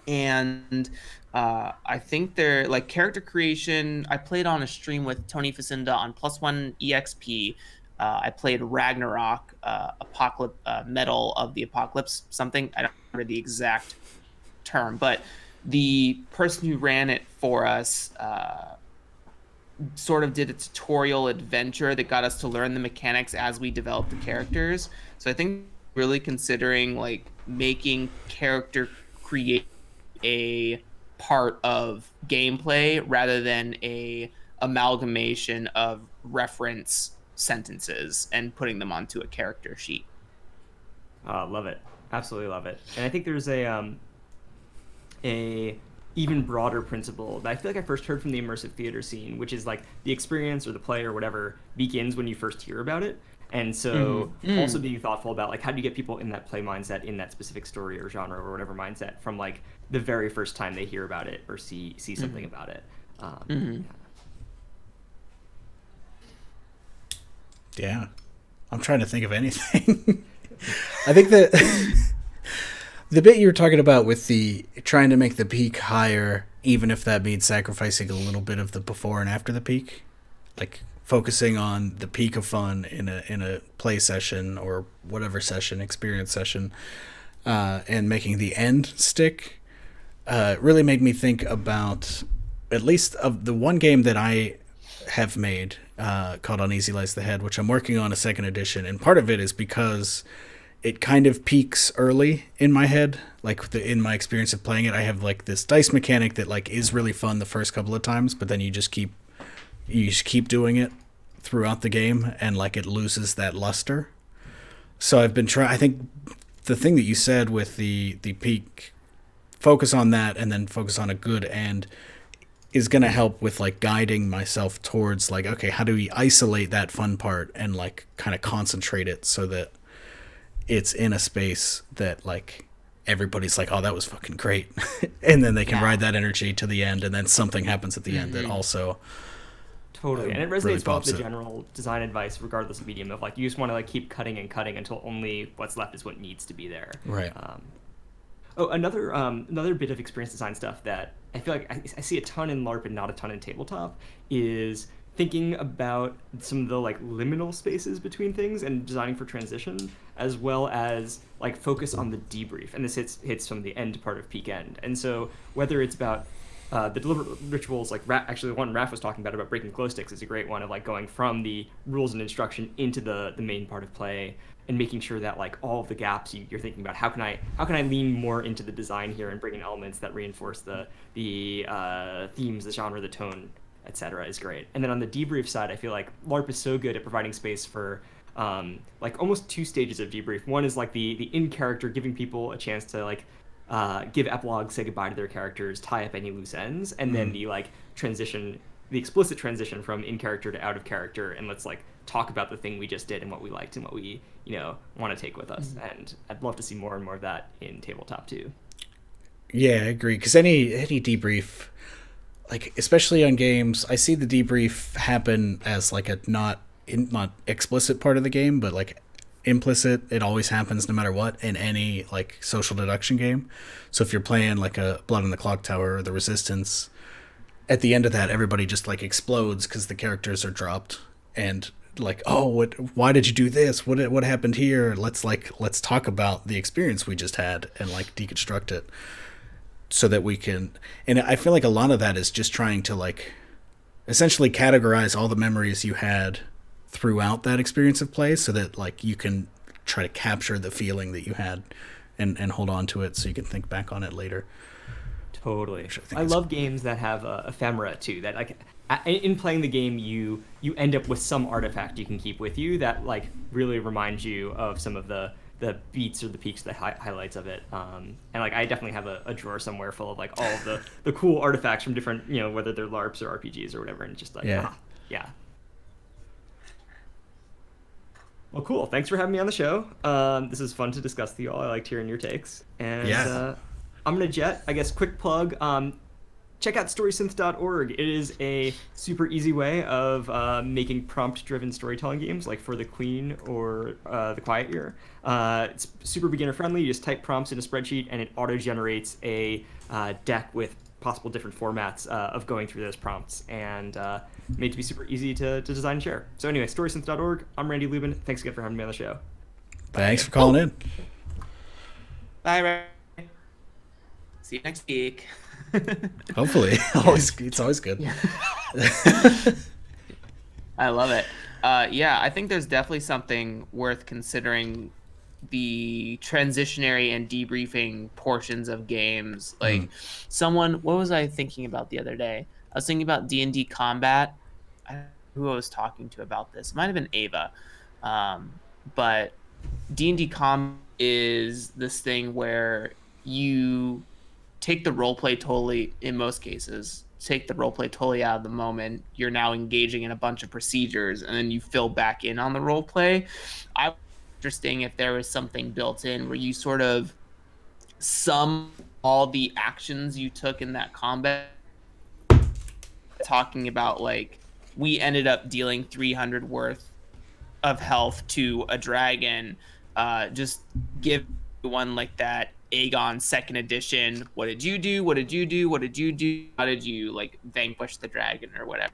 And I think they're like character creation. I played on a stream with Tony Facinda on Plus One EXP. I played Ragnarok, Apocalypse, Metal of the Apocalypse, something. I don't remember the exact term, but the person who ran it for us sort of did a tutorial adventure that got us to learn the mechanics as we developed the characters. So I think really considering like making character create a part of gameplay rather than a amalgamation of reference sentences and putting them onto a character sheet. Love it, absolutely love it. And I think there's a even broader principle that I feel like I first heard from the immersive theater scene, which is like the experience or the play or whatever begins when you first hear about it. And so also being thoughtful about like how do you get people in that play mindset, in that specific story or genre or whatever mindset from like the very first time they hear about it or see something about it. Yeah. I'm trying to think of anything. I think that the bit you were talking about with the trying to make the peak higher, even if that means sacrificing a little bit of the before and after the peak, like focusing on the peak of fun in a play session or whatever session, experience session, and making the end stick, really made me think about at least of the one game that I have made called Uneasy Lies the Head, which I'm working on a second edition, and part of it is because it kind of peaks early in my head. Like in my experience of playing it, I have like this dice mechanic that like is really fun the first couple of times, but then you just keep doing it throughout the game, and like it loses that luster. So I've been trying. I think the thing that you said with the peak, focus on that, and then focus on a good end, is going to help with like guiding myself towards like, okay, how do we isolate that fun part and like kind of concentrate it so that it's in a space that like everybody's like, oh, that was fucking great. And then they can ride that energy to the end, and then something happens at the end that also totally. And it resonates really well with pops the it. general design advice regardless of medium of like you just want to like keep cutting and cutting until only what's left is what needs to be there. Right. Another bit of experience design stuff that I feel like I see a ton in LARP and not a ton in tabletop is thinking about some of the like liminal spaces between things and designing for transition, as well as like focus on the debrief. And this hits from the end part of peak end. And so whether it's about the deliberate rituals, like actually the one Raph was talking about breaking glow sticks is a great one of like going from the rules and instruction into the main part of play, and making sure that like all of the gaps you're thinking about how can I lean more into the design here and bring in elements that reinforce the themes, the genre, the tone, etc. is great. And then on the debrief side, I feel like LARP is so good at providing space for like almost two stages of debrief. One is like the in character, giving people a chance to like give epilogues, say goodbye to their characters, tie up any loose ends, and then the like transition, the explicit transition from in character to out of character, and let's like talk about the thing we just did and what we liked and what we want to take with us. And I'd love to see more and more of that in tabletop too. Yeah, I agree. Because any debrief, like especially on games, I see the debrief happen as like a not explicit part of the game, but like implicit. It always happens no matter what in any like social deduction game. So if you're playing like a Blood on the Clock Tower or the Resistance, at the end of that, everybody just like explodes because the characters are dropped, and like, oh, why did you do this? What happened here? Let's talk about the experience we just had and like deconstruct it so that we can. And I feel like a lot of that is just trying to like essentially categorize all the memories you had throughout that experience of play so that like you can try to capture the feeling that you had and hold on to it so you can think back on it later. Totally. I love games that have ephemera too, that like in playing the game you end up with some artifact you can keep with you that like really reminds you of some of the beats or the peaks, the highlights of it. And like I definitely have a drawer somewhere full of like all of the cool artifacts from different, whether they're LARPs or RPGs or whatever, and just like yeah. Well, cool. Thanks for having me on the show. This is fun to discuss with you all. I liked hearing your takes. And I'm going to jet, I guess, quick plug. Check out storysynth.org. It is a super easy way of making prompt-driven storytelling games like For the Queen or The Quiet Year. It's super beginner-friendly. You just type prompts in a spreadsheet, and it auto-generates a deck with possible different formats of going through those prompts, and made to be super easy to design and share. So anyway, storysynth.org. I'm Randy Lubin. Thanks again for having me on the show. Thanks for calling in. Bye, Ray. See you next week. Hopefully. It's always good. I love it. Yeah, I think there's definitely something worth considering the transitionary and debriefing portions of games. Like what was I thinking about the other day? I was thinking about D&D Combat. I don't know who I was talking to about this. It might have been Ava. But D&D Combat is this thing where you take the role play totally, in most cases, take the role play totally out of the moment. You're now engaging in a bunch of procedures, and then you fill back in on the role play. I would be interesting if there was something built in where you sort of sum all the actions you took in that combat, talking about like we ended up dealing 300 worth of health to a dragon. Just give one like that Aegon second edition. What did you do? What did you do? What did you do? How did you like vanquish the dragon or whatever?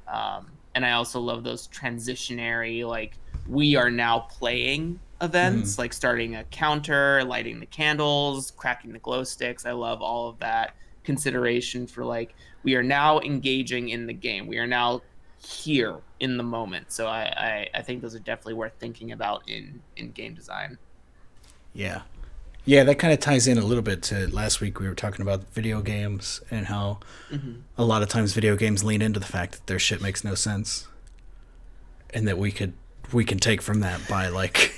And I also love those transitionary, like, we are now playing events, like starting a counter, lighting the candles, cracking the glow sticks. I love all of that consideration for like, we are now engaging in the game. We are now here in the moment. So I think those are definitely worth thinking about in game design. Yeah. Yeah, that kind of ties in a little bit to last week. We were talking about video games and how a lot of times video games lean into the fact that their shit makes no sense, and that we can take from that by like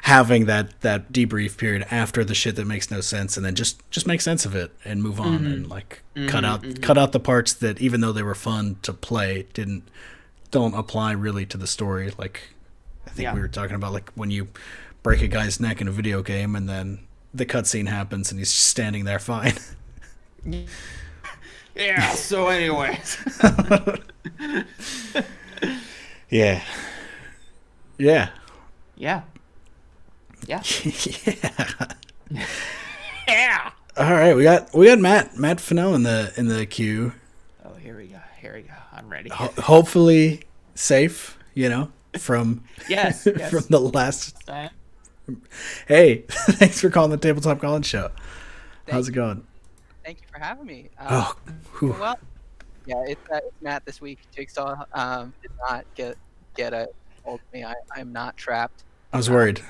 having that debrief period after the shit that makes no sense, and then just make sense of it and move on, and like cut out the parts that, even though they were fun to play, don't apply really to the story. Like I think we were talking about, like when you break a guy's neck in a video game and then the cutscene happens and he's just standing there fine. Yeah, so anyways. Yeah. Yeah. Yeah. All right, we got Matt Fennell in the queue. Oh, here we go. I'm ready. Hopefully safe, from yes. from the last. Hey, thanks for calling the Tabletop College Show. How's it going? Thank you for having me. Well, yeah, it's Matt this week. Jigsaw did not get a hold of me. I'm not trapped. I was worried.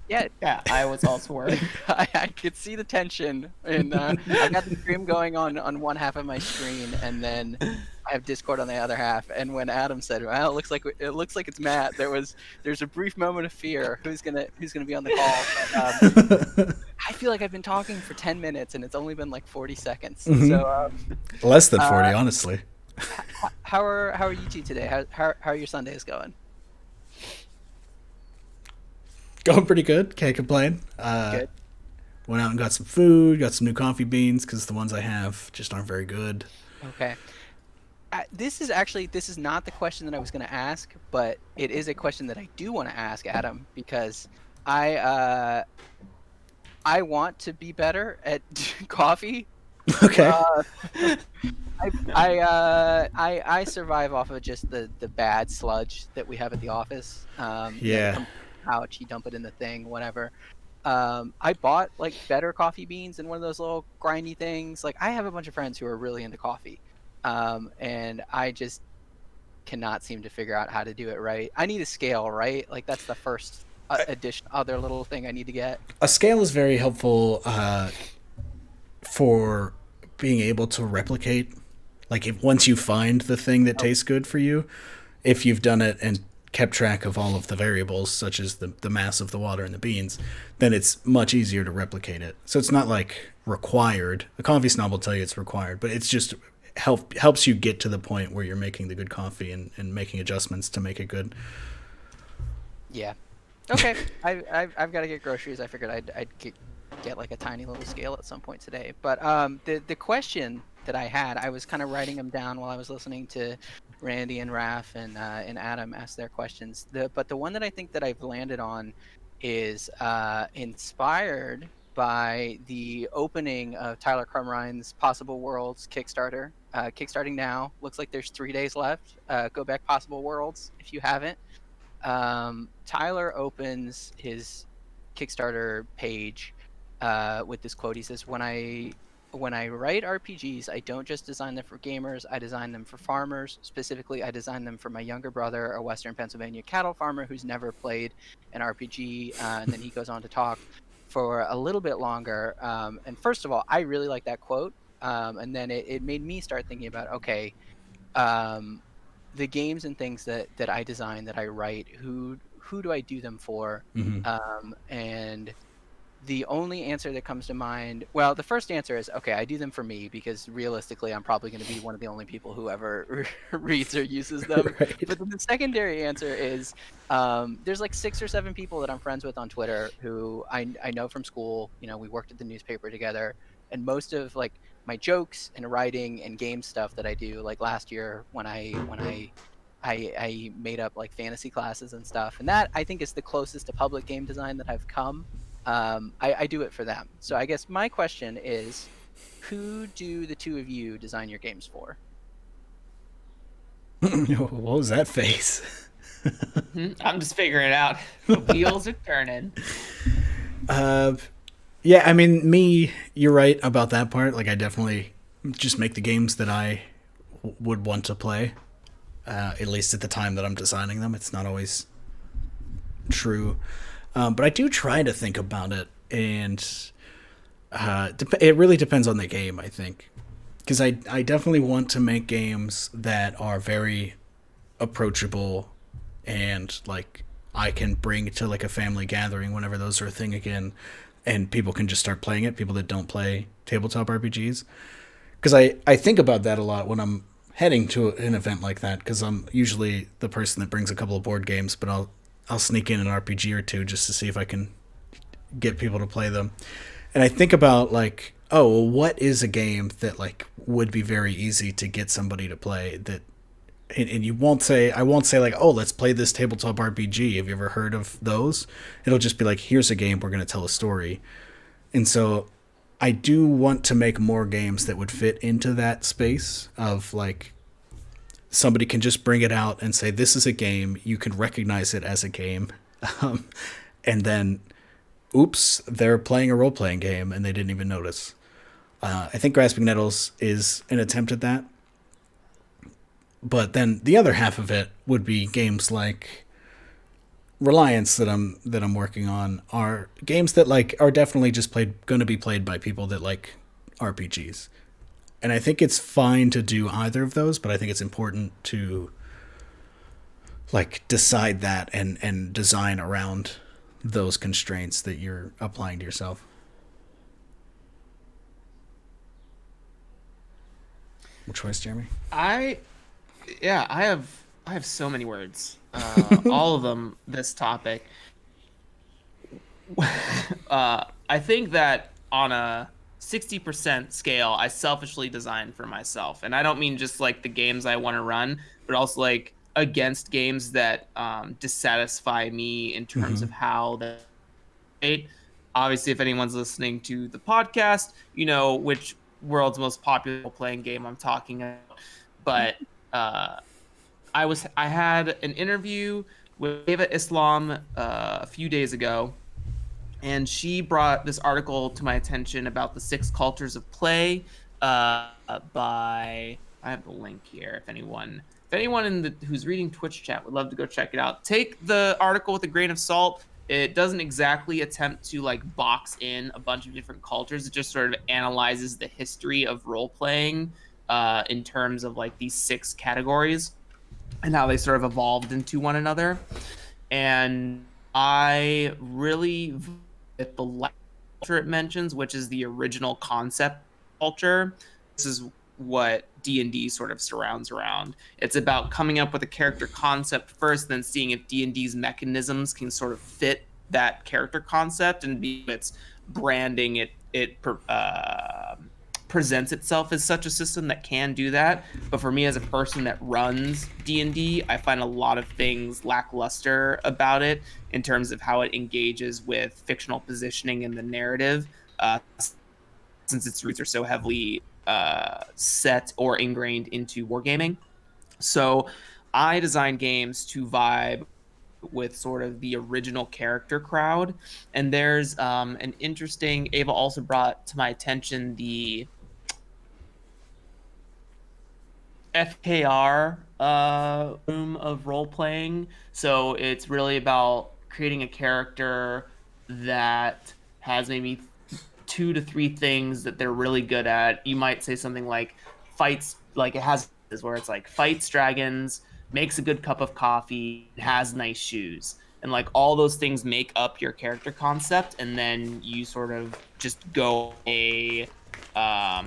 Yeah, I was also worried. I could see the tension, and I've got the stream going on one half of my screen, and then I have Discord on the other half. And when Adam said, "Well, it looks like it's Matt," there's a brief moment of fear. Who's gonna be on the call? But, I feel like I've been talking for 10 minutes, and it's only been like 40 seconds. Mm-hmm. So less than 40, honestly. How are you two today? How are your Sundays going? Going pretty good. Can't complain. Good. Went out and got some food. Got some new coffee beans because the ones I have just aren't very good. Okay. This is not the question that I was going to ask, but it is a question that I do want to ask Adam, because I want to be better at coffee. Okay. I survive off of just the bad sludge that we have at the office. Yeah. Couch, you dump it in the thing, whatever. I bought like better coffee beans and one of those little grindy things. Like, I have a bunch of friends who are really into coffee, and I just cannot seem to figure out how to do it right. I need a scale, right? Like, that's the first other little thing I need to get. A scale is very helpful for being able to replicate. Like, if once you find the thing that tastes good for you, if you've done it and kept track of all of the variables, such as the mass of the water and the beans, then it's much easier to replicate it. So it's not like required. A coffee snob will tell you it's required, but it's just helps you get to the point where you're making the good coffee and making adjustments to make it good. Yeah. Okay. I've got to get groceries. I figured I'd get like a tiny little scale at some point today. But the question that I had, I was kind of writing them down while I was listening to Randy and Raph and Adam ask their questions. But the one that I think that I've landed on is inspired by the opening of Tyler Crumrine's Possible Worlds Kickstarter. Kickstarting now. Looks like there's 3 days left. Go back Possible Worlds if you haven't. Tyler opens his Kickstarter page with this quote. He says, when I write RPGs, I don't just design them for gamers, I design them for farmers. Specifically, I design them for my younger brother, a Western Pennsylvania cattle farmer who's never played an RPG. And then he goes on to talk for a little bit longer. And first of all, I really like that quote. And then it made me start thinking about, okay, the games and things that I design, that I write, who do I do them for? Mm-hmm. And the only answer that comes to mind, well, the first answer is, okay, I do them for me because realistically, I'm probably going to be one of the only people who ever reads or uses them. Right. But then the secondary answer is, there's like 6 or 7 people that I'm friends with on Twitter who I know from school. You know, we worked at the newspaper together, and most of like my jokes and writing and game stuff that I do, like last year when I made up like fantasy classes and stuff, and that I think is the closest to public game design that I've come. I do it for them. So I guess my question is, who do the two of you design your games for? What was that face? I'm just figuring it out. The wheels are turning. Yeah, I mean, me, you're right about that part. Like, I definitely just make the games that I would want to play, at least at the time that I'm designing them. It's not always true. But I do try to think about it, and it really depends on the game, I think. Because I definitely want to make games that are very approachable and, like, I can bring to, like, a family gathering whenever those are a thing again, and people can just start playing it, people that don't play tabletop RPGs. Because I think about that a lot when I'm heading to an event like that, because I'm usually the person that brings a couple of board games, but I'll sneak in an RPG or two just to see if I can get people to play them. And I think about, like, oh, well, what is a game that, like, would be very easy to get somebody to play that, and I won't say like, oh, let's play this tabletop RPG. Have you ever heard of those? It'll just be like, here's a game, we're going to tell a story. And so I do want to make more games that would fit into that space of, like, somebody can just bring it out and say, this is a game, you can recognize it as a game. Um, and then, oops, they're playing a role-playing game and they didn't even notice. I think Grasping Nettles is an attempt at that. But then the other half of it would be games like Reliance that I'm working on, are games that, like, are definitely just going to be played by people that like RPGs. And I think it's fine to do either of those, but I think it's important to, like, decide that and design around those constraints that you're applying to yourself. What choice, Jeremy? I have so many words. All of them this topic. I think that on a 60% scale, I selfishly design for myself. And I don't mean just like the games I want to run, but also like against games that dissatisfy me in terms of how they. Obviously, if anyone's listening to the podcast, you know which world's most popular playing game I'm talking about. But I had an interview with Eva Islam a few days ago, and she brought this article to my attention about the 6 cultures of play by, I have the link here if anyone who's reading Twitch chat would love to go check it out. Take the article with a grain of salt. It doesn't exactly attempt to like box in a bunch of different cultures. It just sort of analyzes the history of role playing in terms of like these 6 categories and how they sort of evolved into one another. And I really at the last culture it mentions, which is the original concept culture. This is what D&D sort of surrounds around. It's about coming up with a character concept first, then seeing if D&D's mechanisms can sort of fit that character concept and be its branding. It presents itself as such a system that can do that. But for me as a person that runs D&D, I find a lot of things lackluster about it in terms of how it engages with fictional positioning in the narrative, since its roots are so heavily set or ingrained into wargaming. So I design games to vibe with sort of the original character crowd. And there's an interesting, Ava also brought to my attention the FKR room of role playing. So it's really about creating a character that has maybe 2 to 3 things that they're really good at. You might say something like fights, like it has is where it's like fights dragons, makes a good cup of coffee, has nice shoes. and like all those things make up your character concept, and then you sort of just go a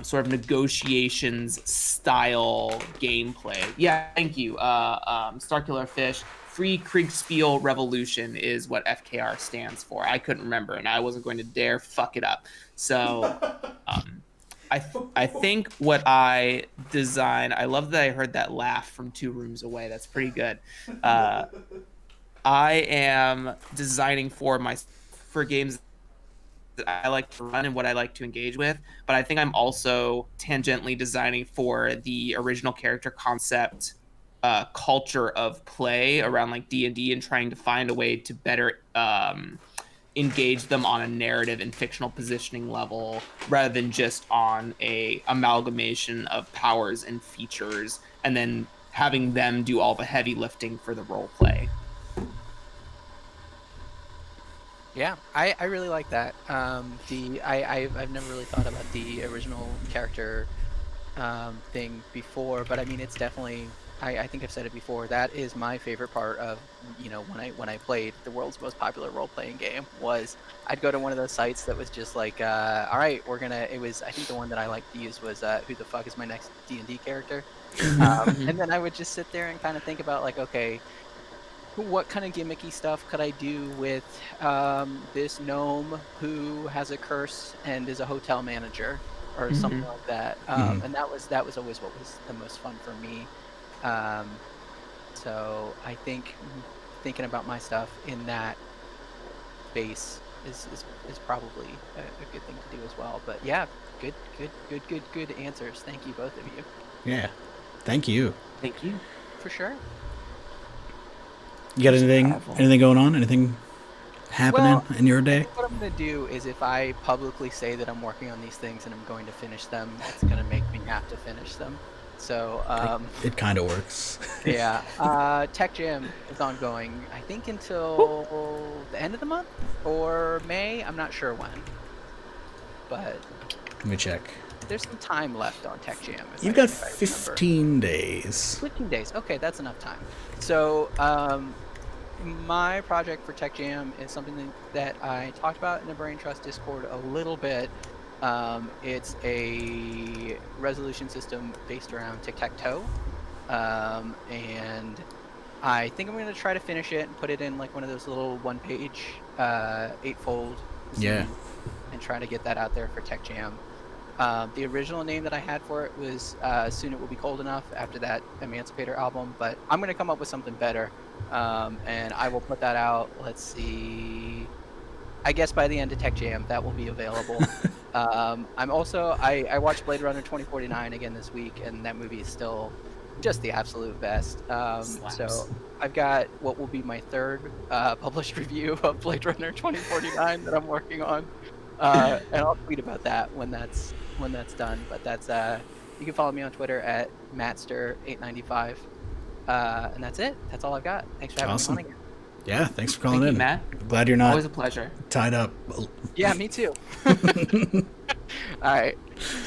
sort of negotiations style gameplay. Yeah, thank you. Starkiller Fish. Free Kriegspiel Revolution is what FKR stands for. I couldn't remember, and I wasn't going to dare fuck it up. So, I think what I design. I love that I heard that laugh from 2 rooms away. That's pretty good. I am designing for games that I like to run and what I like to engage with, but I think I'm also tangentially designing for the original character concept culture of play around like D&D and trying to find a way to better engage them on a narrative and fictional positioning level rather than just on a amalgamation of powers and features and then having them do all the heavy lifting for the role play. Yeah, I really like that. I've never really thought about the original character thing before, but I mean it's definitely I think I've said it before. That is my favorite part of when I played the world's most popular role playing game was I'd go to one of those sites that was just like all right, it was I think the one that I liked to use was who the fuck is my next D&D character, and then I would just sit there and kind of think about like okay, what kind of gimmicky stuff could I do with this gnome who has a curse and is a hotel manager or something like that? And that was always what was the most fun for me. So I think thinking about my stuff in that space is probably a good thing to do as well. But yeah, good answers. Thank you both of you. Yeah, thank you. Thank you. For sure. You got anything going on? Anything happening in your day? What I'm going to do is if I publicly say that I'm working on these things and I'm going to finish them, it's going to make me have to finish them. So it kind of works. yeah. Tech Jam is ongoing, I think until the end of the month or May. I'm not sure when. But Let me check. there's some time left on Tech Jam. You've got 15 days. 15 days. Okay, that's enough time. So my project for Tech Jam is something that I talked about in the Brain Trust Discord a little bit. It's a resolution system based around tic-tac-toe, and I think I'm going to try to finish it and put it in like one of those little one-page, 8-fold Yeah. and try to get that out there for Tech Jam. The original name that I had for it was Soon It Will Be Cold Enough after that Emancipator album, but I'm going to come up with something better, and I will put that out. Let's see. I guess by the end of Tech Jam, that will be available. I'm also, I watched Blade Runner 2049 again this week, and that movie is still just the absolute best. So I've got what will be my 3rd published review of Blade Runner 2049 that I'm working on. And I'll tweet about that when that's done. But that's you can follow me on Twitter at Matster895, and that's it. That's all I've got. Thanks for having me on again. Yeah, thanks for calling Thank in, you, Matt. Glad you're not Always a pleasure. tied up. Yeah, me too. All right,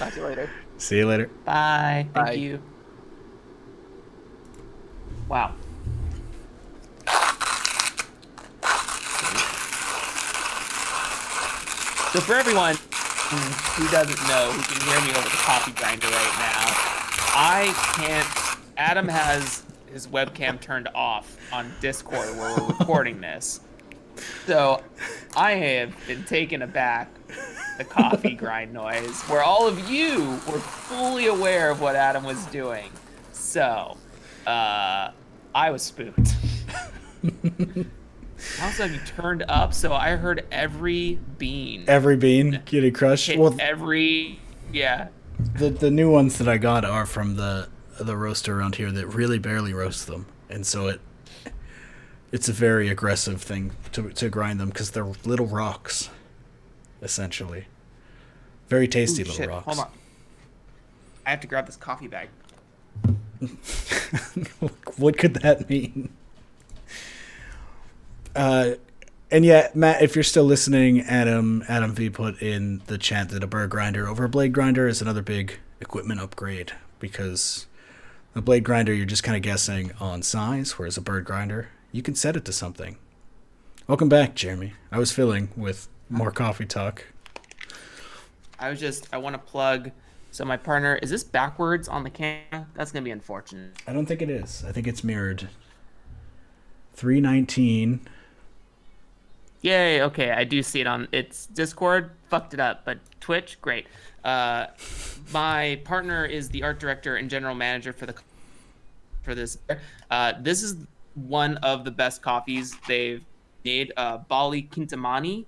talk to you later. See you later. Bye. Bye. Thank you. Wow. So for everyone who doesn't know, who can hear me over the coffee grinder right now, I can't. Adam has his webcam turned off on Discord where we're recording this. So I have been taken aback the coffee grind noise, where all of you were fully aware of what Adam was doing. So, I was spooked. Also, you turned up, so I heard every bean. Every bean getting crushed. Hit Well, yeah. the new ones that I got are from the roaster around here that really barely roasts them, and so it's a very aggressive thing to grind them because they're little rocks, essentially. Very tasty little Shit, rocks. hold on. I have to grab this coffee bag. What could that mean? And yeah, Matt, if you're still listening, Adam V put in the chat that a bird grinder over a blade grinder is another big equipment upgrade, because a blade grinder you're just kind of guessing on size, whereas a bird grinder you can set it to something. Welcome back, Jeremy. I was filling with more coffee talk. I want to plug. So my partner, is this backwards on the camera? That's going to be unfortunate. I don't think it is. I think it's mirrored. 319. Yay, okay, I do see it on its Discord. Fucked it up, but Twitch, great. My partner is the art director and general manager for this. This is one of the best coffees they've made, Bali Kintamani.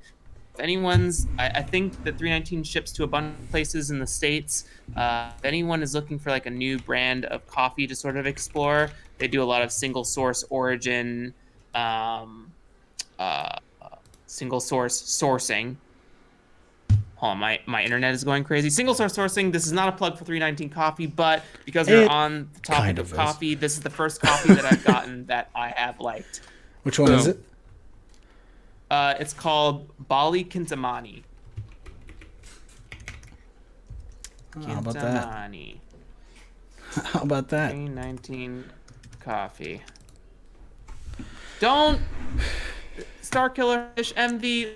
If anyone's, I think that 319 ships to a bunch of places in the States. If anyone is looking for like a new brand of coffee to sort of explore, they do a lot of single source origin, single source sourcing. Hold on, my internet is going crazy. Single source sourcing. This is not a plug for 319 coffee, but because we're on the topic of coffee, this is the first coffee that I've gotten that I have liked. Which one is it? It's called Bali Kintamani. How about that? How about that? 319 coffee. Don't Starkiller Fish MV.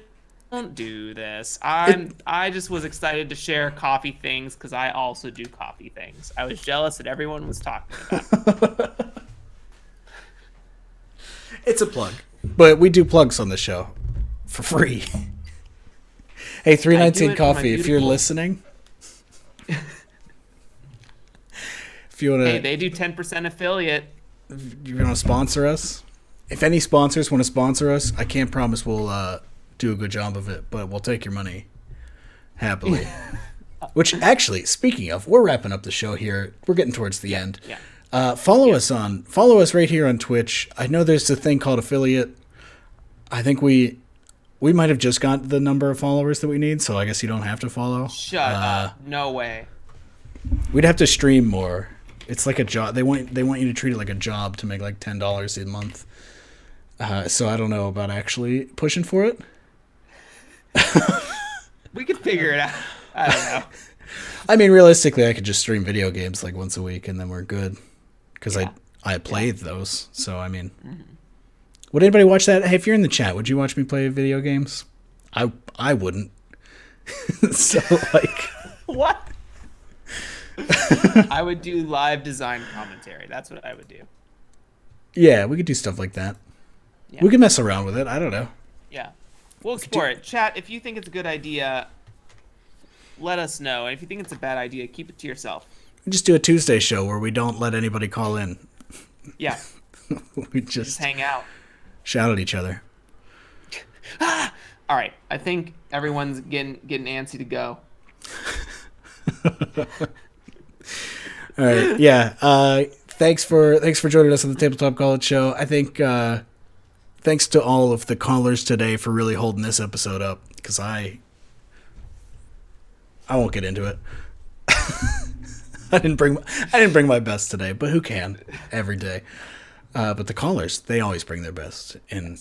Don't do this. I just was excited to share coffee things because I also do coffee things. I was jealous that everyone was talking about it. It's a plug. But we do plugs on the show for free. Hey, 319 Coffee, if you're listening. If you want to, hey, they do 10% affiliate. You want to sponsor us? If any sponsors want to sponsor us, I can't promise we'll do a good job of it, but we'll take your money happily. Which actually, speaking of, we're wrapping up the show here. We're getting towards the end. Yeah. Follow us right here on Twitch. I know there's a thing called affiliate. I think we might have just got the number of followers that we need, so I guess you don't have to follow. Shut up. No way. We'd have to stream more. It's like a job. They want you to treat it like a job to make like $10 a month. So I don't know about actually pushing for it. We could figure it out. I don't know. I mean, realistically, I could just stream video games like once a week and then we're good. Because I played those. So, I mean, would anybody watch that? Hey, if you're in the chat, would you watch me play video games? I wouldn't. So, like... What? I would do live design commentary. That's what I would do. Yeah, we could do stuff like that. Yeah. We could mess around with it. I don't know. Yeah. We'll explore it. Chat, if you think it's a good idea, let us know. And if you think it's a bad idea, keep it to yourself. Just do a Tuesday show where we don't let anybody call in. Yeah. We just hang out. Shout at each other. All right. I think everyone's getting antsy to go. All right. Yeah. Thanks for joining us on the Tabletop College Show. I think thanks to all of the callers today for really holding this episode up, because I won't get into it. I didn't bring my best today, but who can every day? But the callers, they always bring their best, and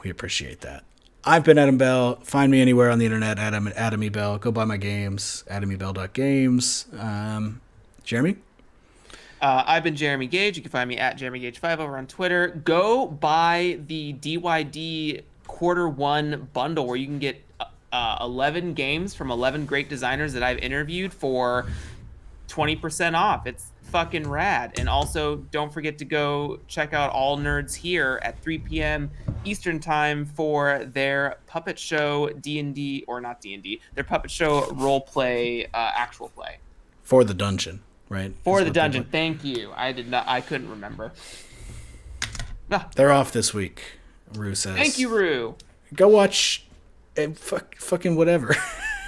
we appreciate that. I've been Adam Bell. Find me anywhere on the internet, Adam Bell. Go buy my games, adamybell.games. Jeremy? I've been Jeremy Gage. You can find me at JeremyGage5 over on Twitter. Go buy the DYD Q1 bundle where you can get 11 games from 11 great designers that I've interviewed for 20% off. It's fucking rad. And also, don't forget to go check out All Nerds Here at 3 p.m. Eastern Time for their puppet show D&D, or not D&D, their puppet show role play, actual play. For the dungeon. Right. For the dungeon. Thank you. I couldn't remember. They're off this week, Rue says. Thank you, Rue. Go watch fucking whatever.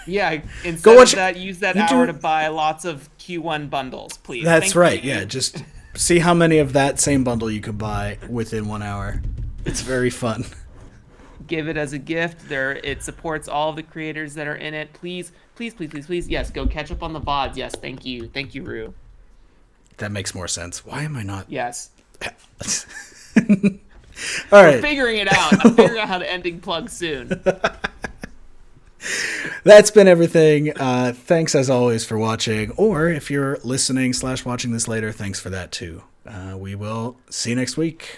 Yeah, instead of that, use that hour to buy lots of Q1 bundles, please. That's right. Yeah, just see how many of that same bundle you can buy within 1 hour. It's very fun. Give it as a gift. It supports all of the creators that are in it. Please. Yes, go catch up on the VODs. Yes, thank you. Thank you, Rue. That makes more sense. Why am I not? Yes. All right. We're figuring it out. I'm figuring out how to ending plug soon. That's been everything. Thanks as always for watching. Or if you're listening / watching this later, thanks for that too. We will see you next week.